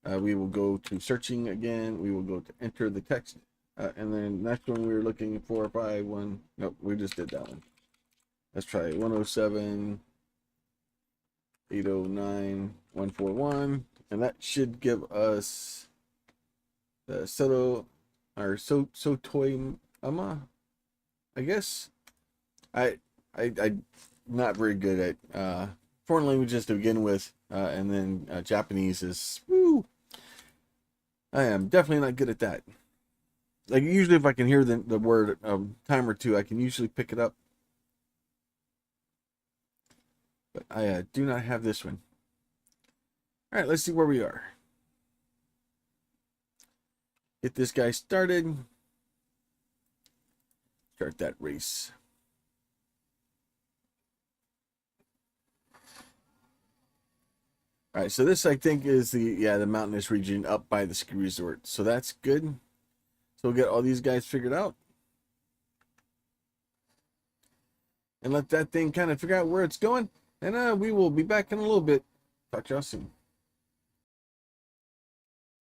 We will go to searching again. We will go to enter the text. And then next one we were looking for 5-1. Nope, we just did that one. Let's try 107, 809, 141. And that should give us Sotoyama, I guess. I not very good at foreign languages to begin with, and then Japanese is, woo, I am definitely not good at that. Like, usually if I can hear the word time or two, I can usually pick it up. But I do not have this one. All right, let's see where we are. Get this guy started. Start that race. All right, so this I think is the mountainous region up by the ski resort. So that's good. So we'll get all these guys figured out. And let that thing kind of figure out where it's going. And we will be back in a little bit. Talk to y'all soon.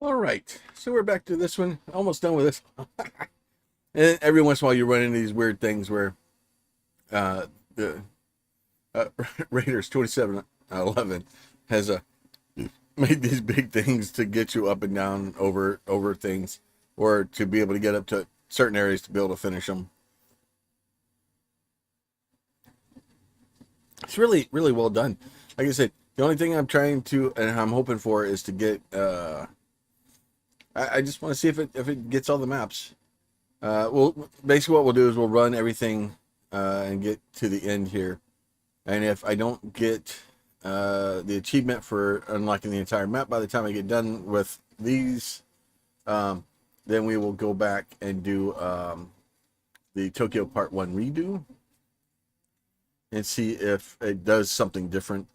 All right, so we're back to this one. Almost done with this. And every once in a while you run into these weird things where the Raiders 2711 has made these big things to get you up and down over things, or to be able to get up to certain areas to be able to finish them. It's really, really well done. Like I said, the only thing I'm trying to, and I'm hoping for, is to get I just want to see if it gets all the maps. Well, basically what we'll do is we'll run everything and get to the end here. And if I don't get the achievement for unlocking the entire map by the time I get done with these, then we will go back and do the Tokyo Part 1 redo and see if it does something different.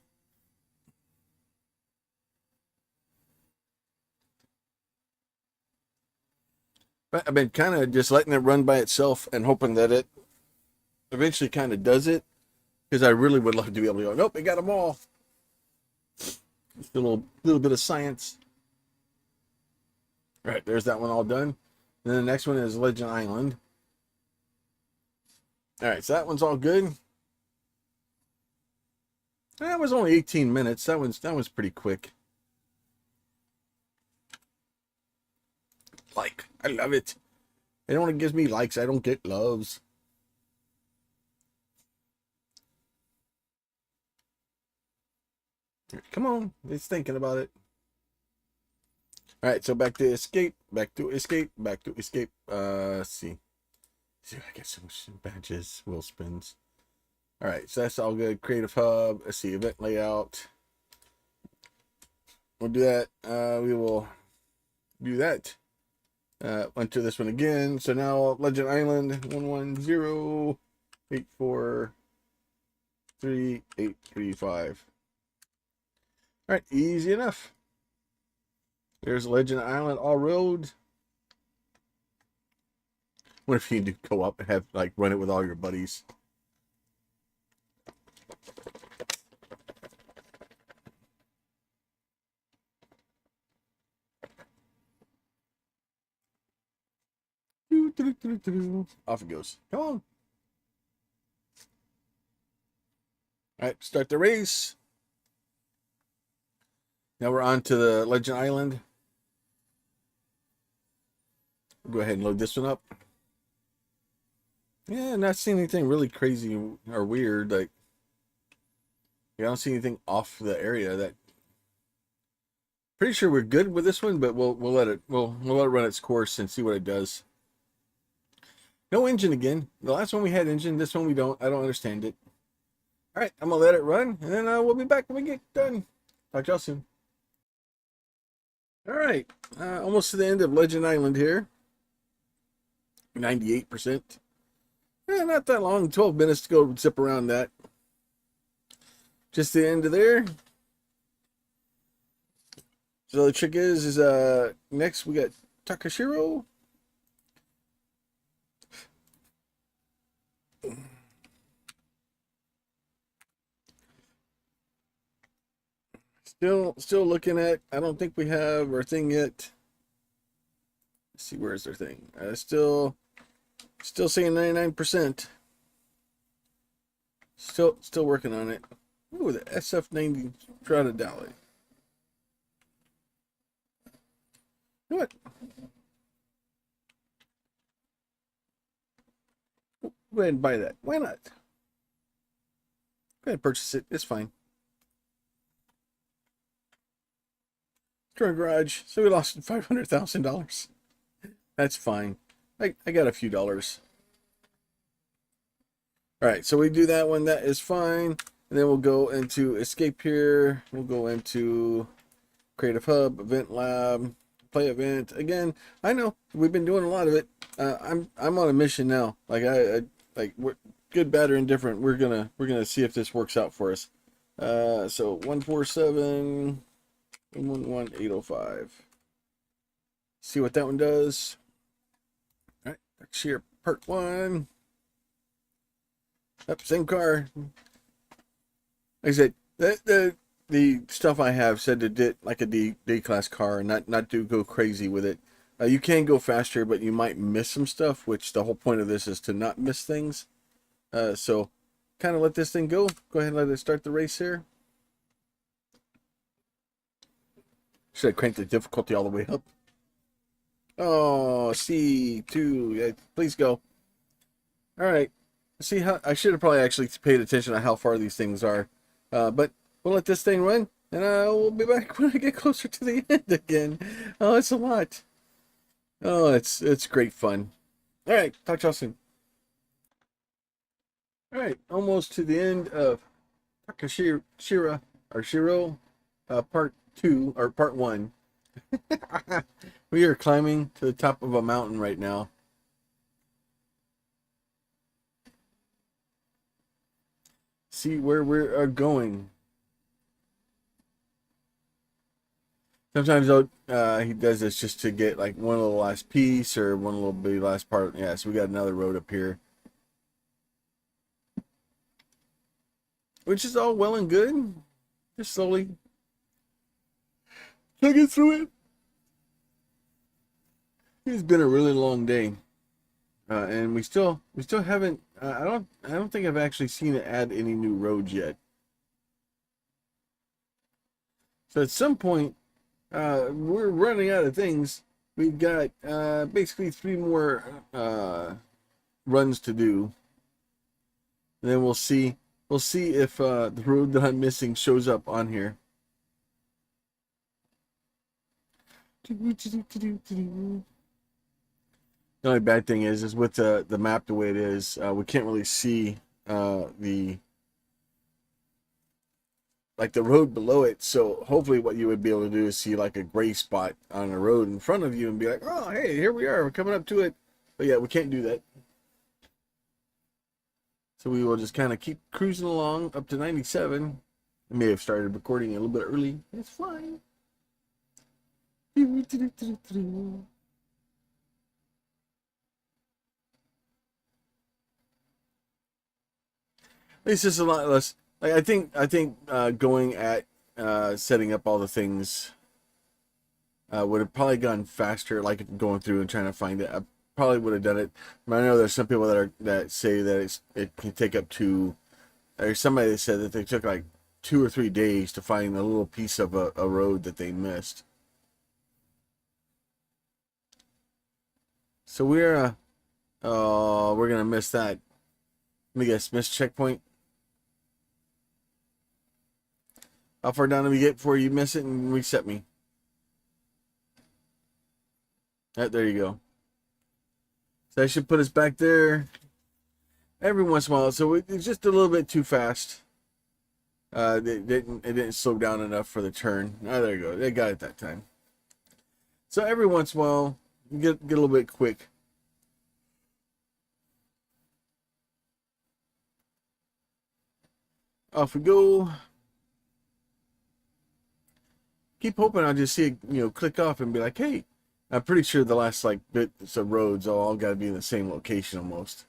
But I've been kind of just letting it run by itself and hoping that it eventually kind of does it, because I really would love to be able to go, nope, it got them all. Just a little bit of science. All right, there's that one all done. And then the next one is Legend Island. All right, so that one's all good. That was only 18 minutes. That was pretty quick. Like, I love it. It only gives me likes. I don't get loves. Come on, it's thinking about it. All right, so back to escape, back to escape, back to escape. Let's see. I get some badges, wheel spins. All right, so that's all good. Creative Hub. Let's see, event layout. We'll do that. We will do that. Went to this one again. So now Legend Island 110-843-835. All right, easy enough. There's Legend Island all road. What if you do go up and have like run it with all your buddies? Off it goes. Come on. All right, start the race. Now we're on to the Legend Island. We'll go ahead and load this one up. Yeah, not seeing anything really crazy or weird. Like, I don't see anything off the area. That pretty sure we're good with this one, but we'll let it run its course and see what it does. No engine again. The last one we had engine. This one we don't. I don't understand it. All right, I'm gonna let it run, and then we'll be back when we get done. Talk to y'all soon. All right, almost to the end of Legend Island here. 98%. Not that long. 12 minutes to go zip around that. Just the end of there. So the trick is next we got Takashiro. Still looking at. I don't think we have our thing yet. Let's see, where's their thing? Still saying 99%. Still working on it. Ooh, the SF90 Strata Dali. You know what? Go ahead and buy that. Why not? Go ahead and purchase it. It's fine. Current garage. So we lost $500,000. That's fine. I got a few dollars. All right, so we do that one. That is fine. And then we'll go into escape here. We'll go into Creative Hub, Event Lab, Play Event. Again, I know we've been doing a lot of it. I'm on a mission now. Like we're good, bad, or indifferent. We're gonna see if this works out for us. So 147 111 See what that one does. All right, Takashiro Part 1. Yep, same car. Like I said, the stuff I have said to do like a D class car and not to go crazy with it. You can go faster, but you might miss some stuff, which the whole point of this is to not miss things. So kind of let this thing go. Go ahead and let it start the race here. Should I crank the difficulty all the way up? Oh, C2. Yeah, please go. All right. See how I should have probably actually paid attention to how far these things are. But we'll let this thing run, and we'll be back when I get closer to the end again. Oh, it's a lot. Oh, it's great fun. All right, talk to y'all soon. All right, almost to the end of Takashiro or Shiro, part 2 or part 1. We are climbing to the top of a mountain right now. See where we're going. Sometimes he does this just to get like one little last piece or one little bitty last part. Yeah, so we got another road up here, which is all well and good. Just slowly get through it. It's been a really long day, and we still haven't. I don't think I've actually seen it add any new roads yet. So at some point, we're running out of things. We've got basically 3 more runs to do. And then we'll see if the road that I'm missing shows up on here. The only bad thing is with the map the way it is, we can't really see the road below it. So hopefully what you would be able to do is see like a gray spot on the road in front of you and be like, oh, hey, here we are. We're coming up to it. But yeah, we can't do that. So we will just kind of keep cruising along up to 97. I may have started recording a little bit early. It's fine. At least it's a lot less. Like I think going at setting up all the things would have probably gone faster. Like going through and trying to find it, I probably would have done it. But I know there's some people that say that it can take up to. There's somebody that said that they took like 2 or 3 days to find a little piece of a road that they missed. So we're gonna miss that. Let me guess, missed checkpoint. How far down do we get before you miss it and reset me? There you go. So that should put us back there every once in a while. So it's just a little bit too fast. It didn't slow down enough for the turn. Oh, there you go. They got it that time. So every once in a while, you get a little bit quick. Off we go. Keep hoping I'll just see it, click off and be like, hey, I'm pretty sure the last bits of roads all got to be in the same location almost.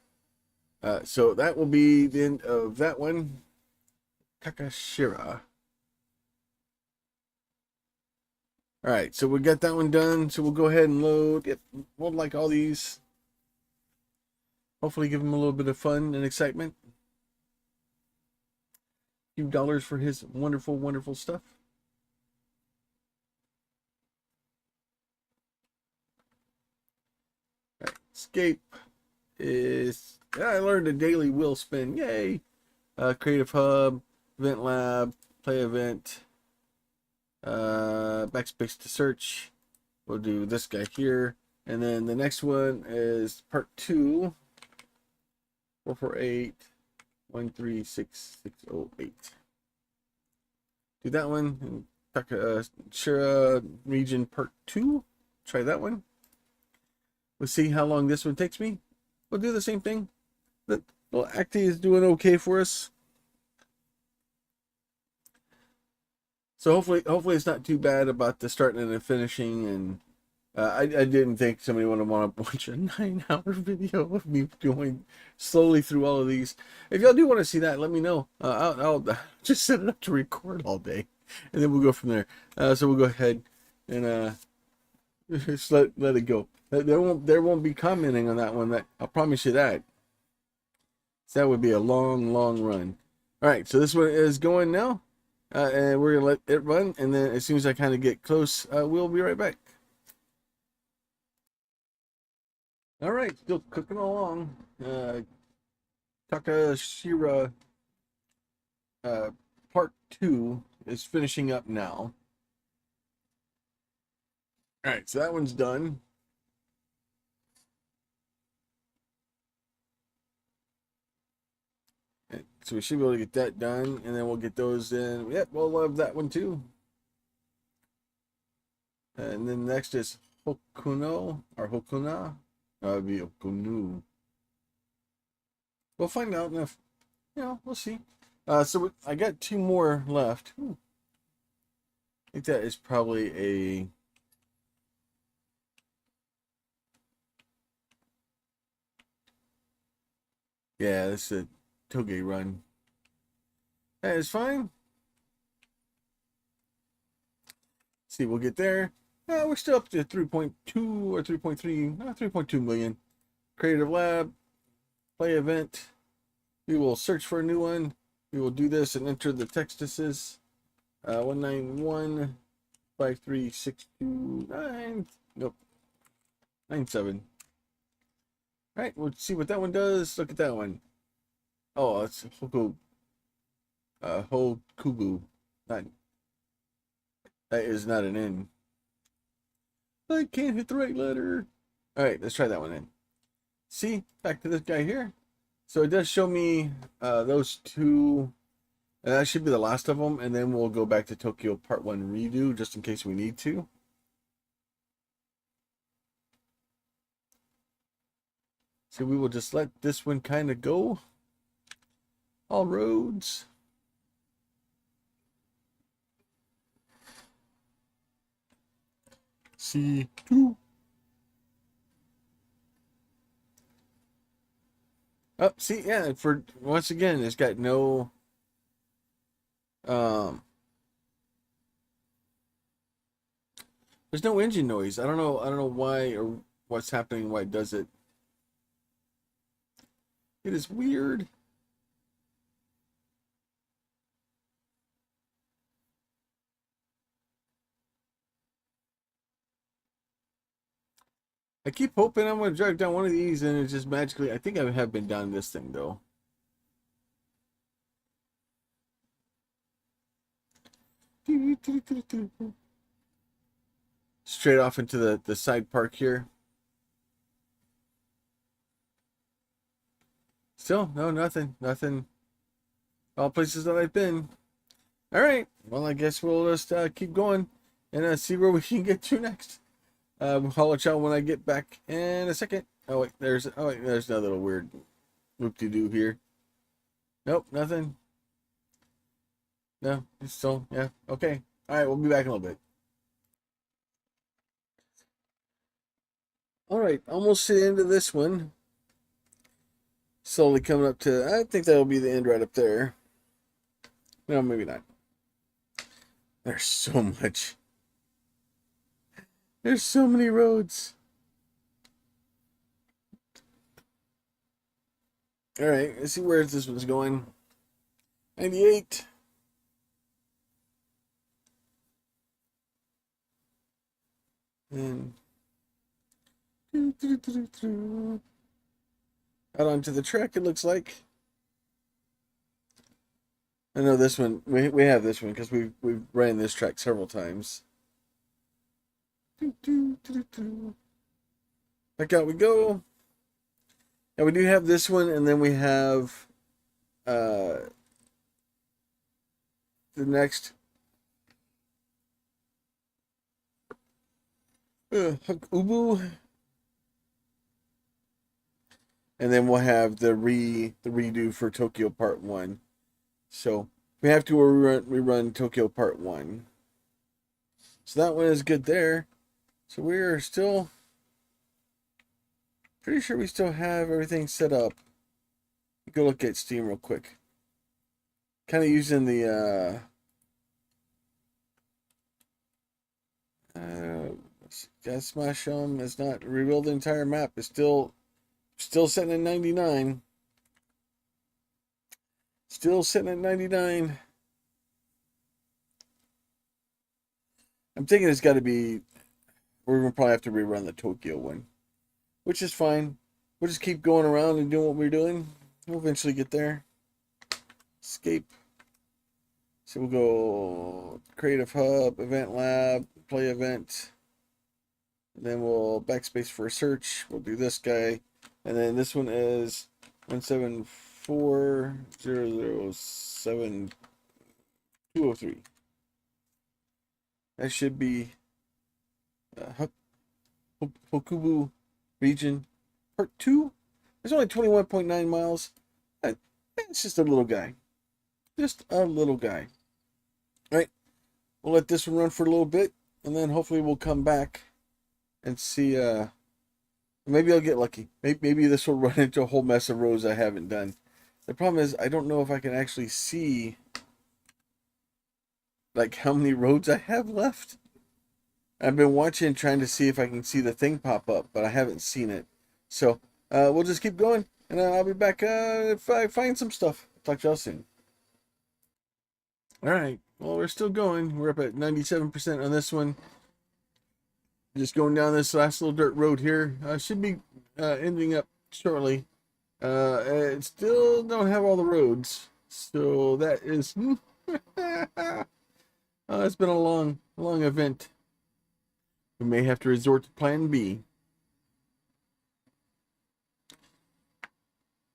So that will be the end of that one. Takashiro. All right, so we got that one done. So we'll go ahead and load. Yep, we'll like all these. Hopefully give him a little bit of fun and excitement. A few dollars for his wonderful, wonderful stuff. All right, escape is... I learned a daily wheel spin. Yay! Creative Hub, Event Lab, Play Event, backspace to search. We'll do this guy here. And then the next one is part 2. 448 136 608. Do that one. Takashiro Region Part 2. Try that one. We'll see how long this one takes me. We'll do the same thing. The little Acti is doing okay for us. So hopefully it's not too bad about the starting and the finishing. And I didn't think somebody would want to watch a 9-hour video of me going slowly through all of these. If y'all do want to see that, let me know. I'll just set it up to record all day, and then we'll go from there. So we'll go ahead and just let it go. There won't be commenting on that one. That I'll promise you that. So that would be a long run. All right, so this one is going now, and we're gonna let it run, and then as soon as I kind of get close, we'll be right back. All right, still cooking along. Takashiro part 2 is finishing up now. All right, so that one's done. So we should be able to get that done, and then we'll get those in. Yep, we'll love that one too. And then next is Hokuno or Hokuna. It'd be Okunu. We'll find out if, we'll see. So I got 2 more left. I think that is probably a... Yeah, this is a Toge run. That is fine. See, we'll get there. We're still up to 3.2 or 3.3, 3.2 million. Creative Lab, play event. We will search for a new one. We will do this and enter the textuses. 1915362 nope, 97. All right, we'll see what that one does. Look at that one. Oh, it's Hokubu. Hokubu. Not, that is not an N. I can't hit the right letter. All right, let's try that one in. See, back to this guy here. So it does show me those 2. And that should be the last of them. And then we'll go back to Tokyo Part 1 redo just in case we need to. So we will just let this one kind of go. All roads. C2. Oh, see, yeah, for once again, it's got no there's no engine noise. I don't know why or what's happening, why it does it. It is weird. I keep hoping I'm going to drive down one of these and it's just magically... I think I have been down this thing, though. Straight off into the side park here. Still, no, nothing. All places that I've been. All right. Well, I guess we'll just keep going and see where we can get to next. I'll let y'all when I get back in a second. Oh wait, there's another little weird whoop-de-doo here. Nope, nothing. No, still, yeah, okay. All right, we'll be back in a little bit. All right, almost to the end of this one. Slowly coming up to, I think that'll be the end right up there. No, maybe not. There's so much. There's so many roads. All right, let's see where this one's going. 98. And out onto the track, it looks like. I know this one. We have this one because we've ran this track several times. Back out we go. And we do have this one, and then we have the next Hokubu, and then we'll have the redo for Tokyo Part 1. So we have to rerun Tokyo Part 1. So that one is good there. So we are still pretty sure we still have everything set up. Go look at Steam real quick. Kind of using the Gas Smash is not rebuild the entire map. It's still sitting at 99. Still sitting at 99. I'm thinking it's got to be. We're gonna probably have to rerun the Tokyo one, which is fine. We'll just keep going around and doing what we're doing. We'll eventually get there. Escape. So we'll go Creative Hub, Event Lab, Play Event. And then we'll backspace for a search. We'll do this guy. And then this one is 174007203. That should be Hokubu Region Part 2. There's only 21.9 miles. It's just a little guy. Just a little guy. All right. We'll let this one run for a little bit, and then hopefully we'll come back and see. Maybe I'll get lucky. Maybe this will run into a whole mess of roads I haven't done. The problem is I don't know if I can actually see like how many roads I have left. I've been watching, trying to see if I can see the thing pop up, but I haven't seen it. So we'll just keep going, and I'll be back if I find some stuff. Talk to y'all soon. All right. Well, we're still going. We're up at 97% on this one. Just going down this last little dirt road here. Should be ending up shortly. It still don't have all the roads, so that is. It's been a long event. We may have to resort to Plan B.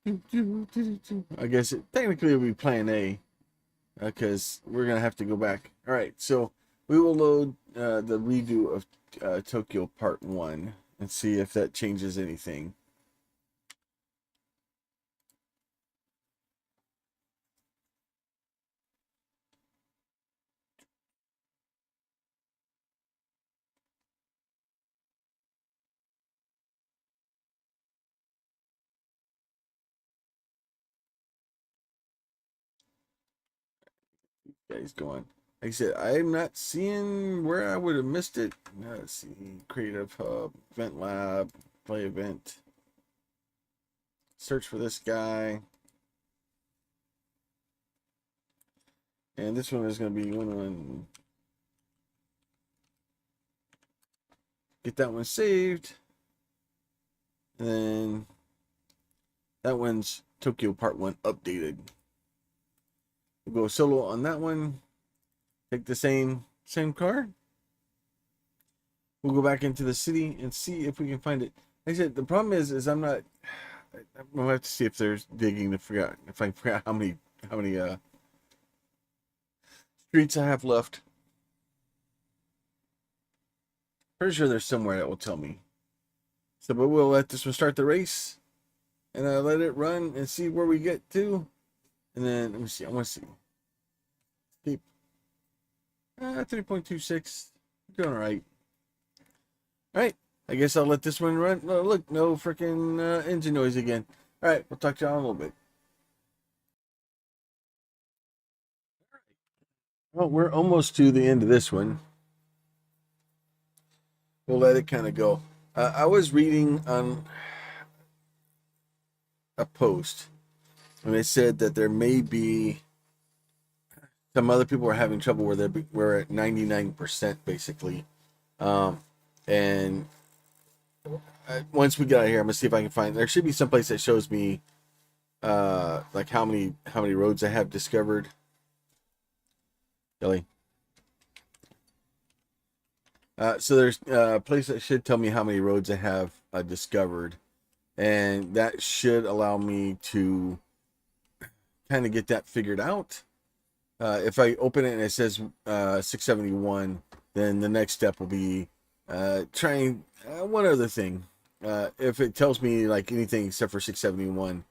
I guess technically it would be Plan A, because we're gonna have to go back. All right, so we will load the redo of Tokyo Part 1 and see if that changes anything. Yeah, he's going. Like I said, I'm not seeing where I would have missed it. Let's see. Creative Hub, Event Lab, Play Event. Search for this guy. And this one is going to be one. Get that one saved. And then that one's Tokyo Part 1 updated. We'll go solo on that one. Take the same car. We'll go back into the city and see if we can find it. Like I said, the problem is I'm not. We'll have to see if there's digging to figure out if I can figure out how many streets I have left. Pretty sure there's somewhere that will tell me. So, but we'll let this one start the race, and let it run and see where we get to, and then let me see. I want to see. Keep 3.26. Doing all right. All right. I guess I'll let this one run. No, look, no freaking engine noise again. All right. We'll talk to y'all in a little bit. Well, we're almost to the end of this one. we'll let it kind of go. I was reading on a post, and they said that there may be some other people are having trouble where we're at 99% basically. And once we get out of here, I'm gonna see if I can find. There should be some place that shows me like how many roads I have discovered. Kelly. So there's a place that should tell me how many roads I have discovered, and that should allow me to kind of get that figured out. If I open it and it says 671, then the next step will be trying one other thing. If it tells me like anything except for 671,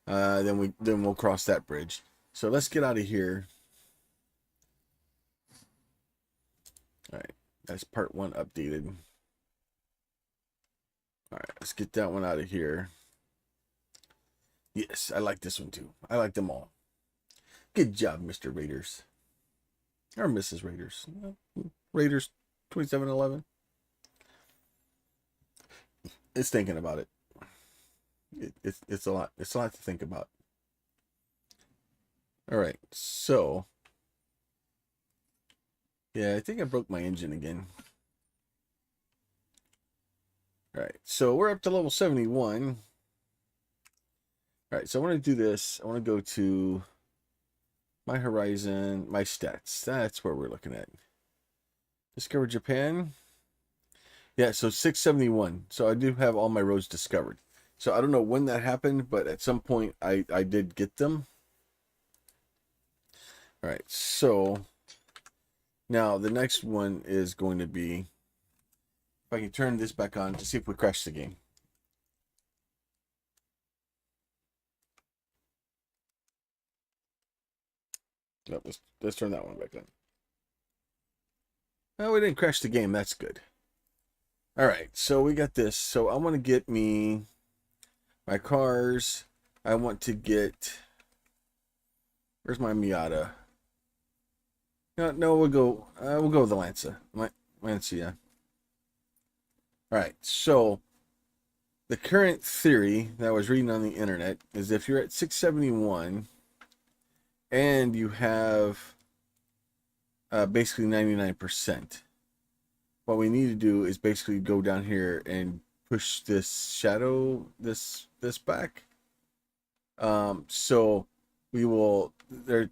then we'll cross that bridge. So let's get out of here. All right, that's part 1 updated. All right, let's get that one out of here. Yes, I like this one too. I like them all. Good job, Mr. Raiders. Or Mrs. Raiders. Raiders 2711. It's thinking about it. It's a lot. It's a lot to think about. All right, so yeah, I think I broke my engine again. All right, so we're up to level 71. All right, so I want to do this. I want to go to my horizon, my stats. That's where we're looking at. Discover Japan. Yeah, so 671. So I do have all my roads discovered. So I don't know when that happened, but at some point I did get them. All right, so now the next one is going to be, if I can turn this back on to see if we crash the game. No, let's turn that one back on. Oh, we didn't crash the game. That's good. All right, so we got this. So I want to get me my cars. I want to get, where's my Miata? No, we'll go with the Lancia. Lancia. All right, so the current theory that I was reading on the internet is if you're at 671 and you have basically 99%, what we need to do is basically go down here and push this shadow, this back. So we will, they're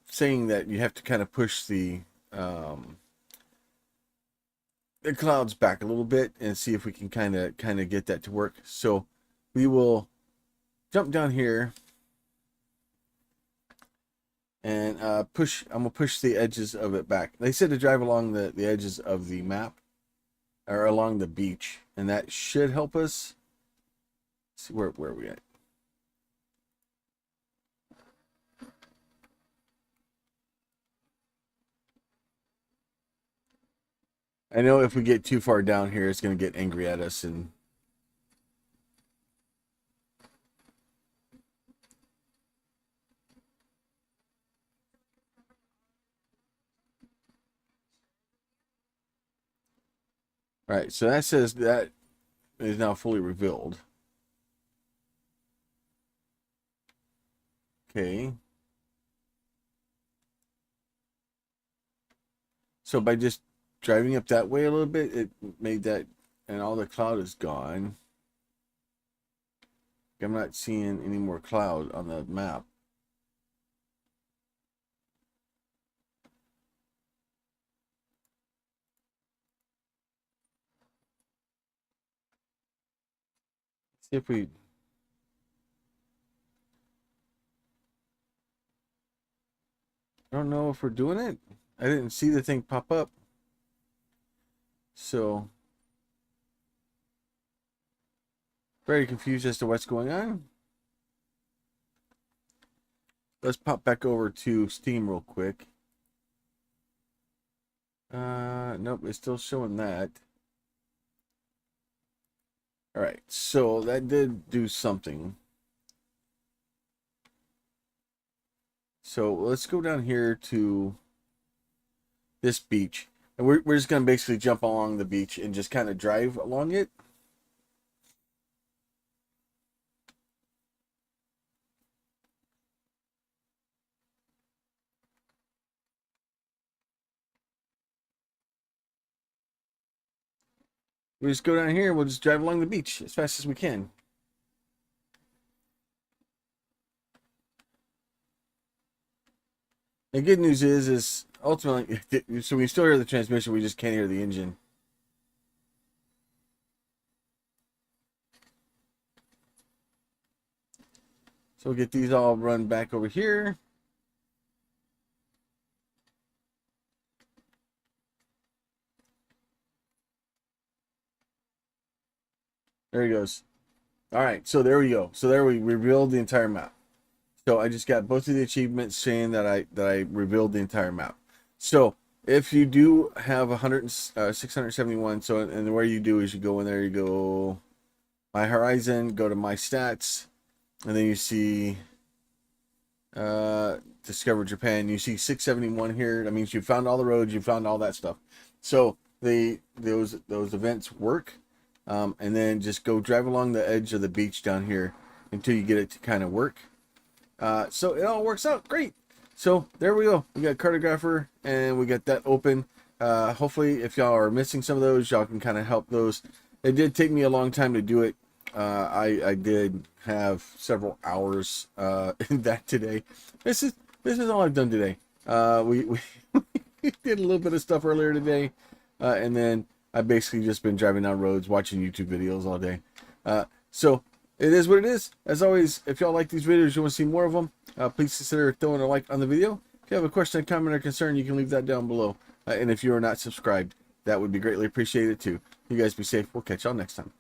saying that you have to kind of push the clouds back a little bit and see if we can kind of get that to work. So we will jump down here and push. I'm gonna push the edges of it back. They said to drive along the edges of the map or along the beach, and that should help us. Let's see where are we at? I know if we get too far down here, it's gonna get angry at us and. All right, so that says that is now fully revealed. Okay. So by just driving up that way a little bit, it made that, and all the cloud is gone. I'm not seeing any more cloud on the map. See if we. I don't know if we're doing it. I didn't see the thing pop up. So, very confused as to what's going on. Let's pop back over to Steam real quick. Nope, it's still showing that. All right, so that did do something. So let's go down here to this beach. And we're just going to basically jump along the beach and just kind of drive along it. We just go down here and we'll just drive along the beach as fast as we can. The good news is ultimately, so we still hear the transmission, we just can't hear the engine. So we'll get these all run back over here. There he goes. All right, so there we go. So there we revealed the entire map. So I just got both of the achievements saying that I revealed the entire map. So if you do have 671, so and where you do is you go in there, you go My Horizon, go to My Stats, and then you see Discover Japan. You see 671 here. That means you found all the roads, you found all that stuff. So those events work. And then just go drive along the edge of the beach down here until you get it to kind of work. So it all works out great. So there we go. We got Cartographer and we got that open. Hopefully if y'all are missing some of those, y'all can kind of help those. It did take me a long time to do it. I did have several hours in that today. This is all I've done today. We did a little bit of stuff earlier today, and then I've basically just been driving down roads, watching YouTube videos all day. So it is what it is. As always, if y'all like these videos, you want to see more of them, please consider throwing a like on the video. If you have a question, comment, or concern, you can leave that down below. And if you are not subscribed, that would be greatly appreciated too. You guys be safe. We'll catch y'all next time.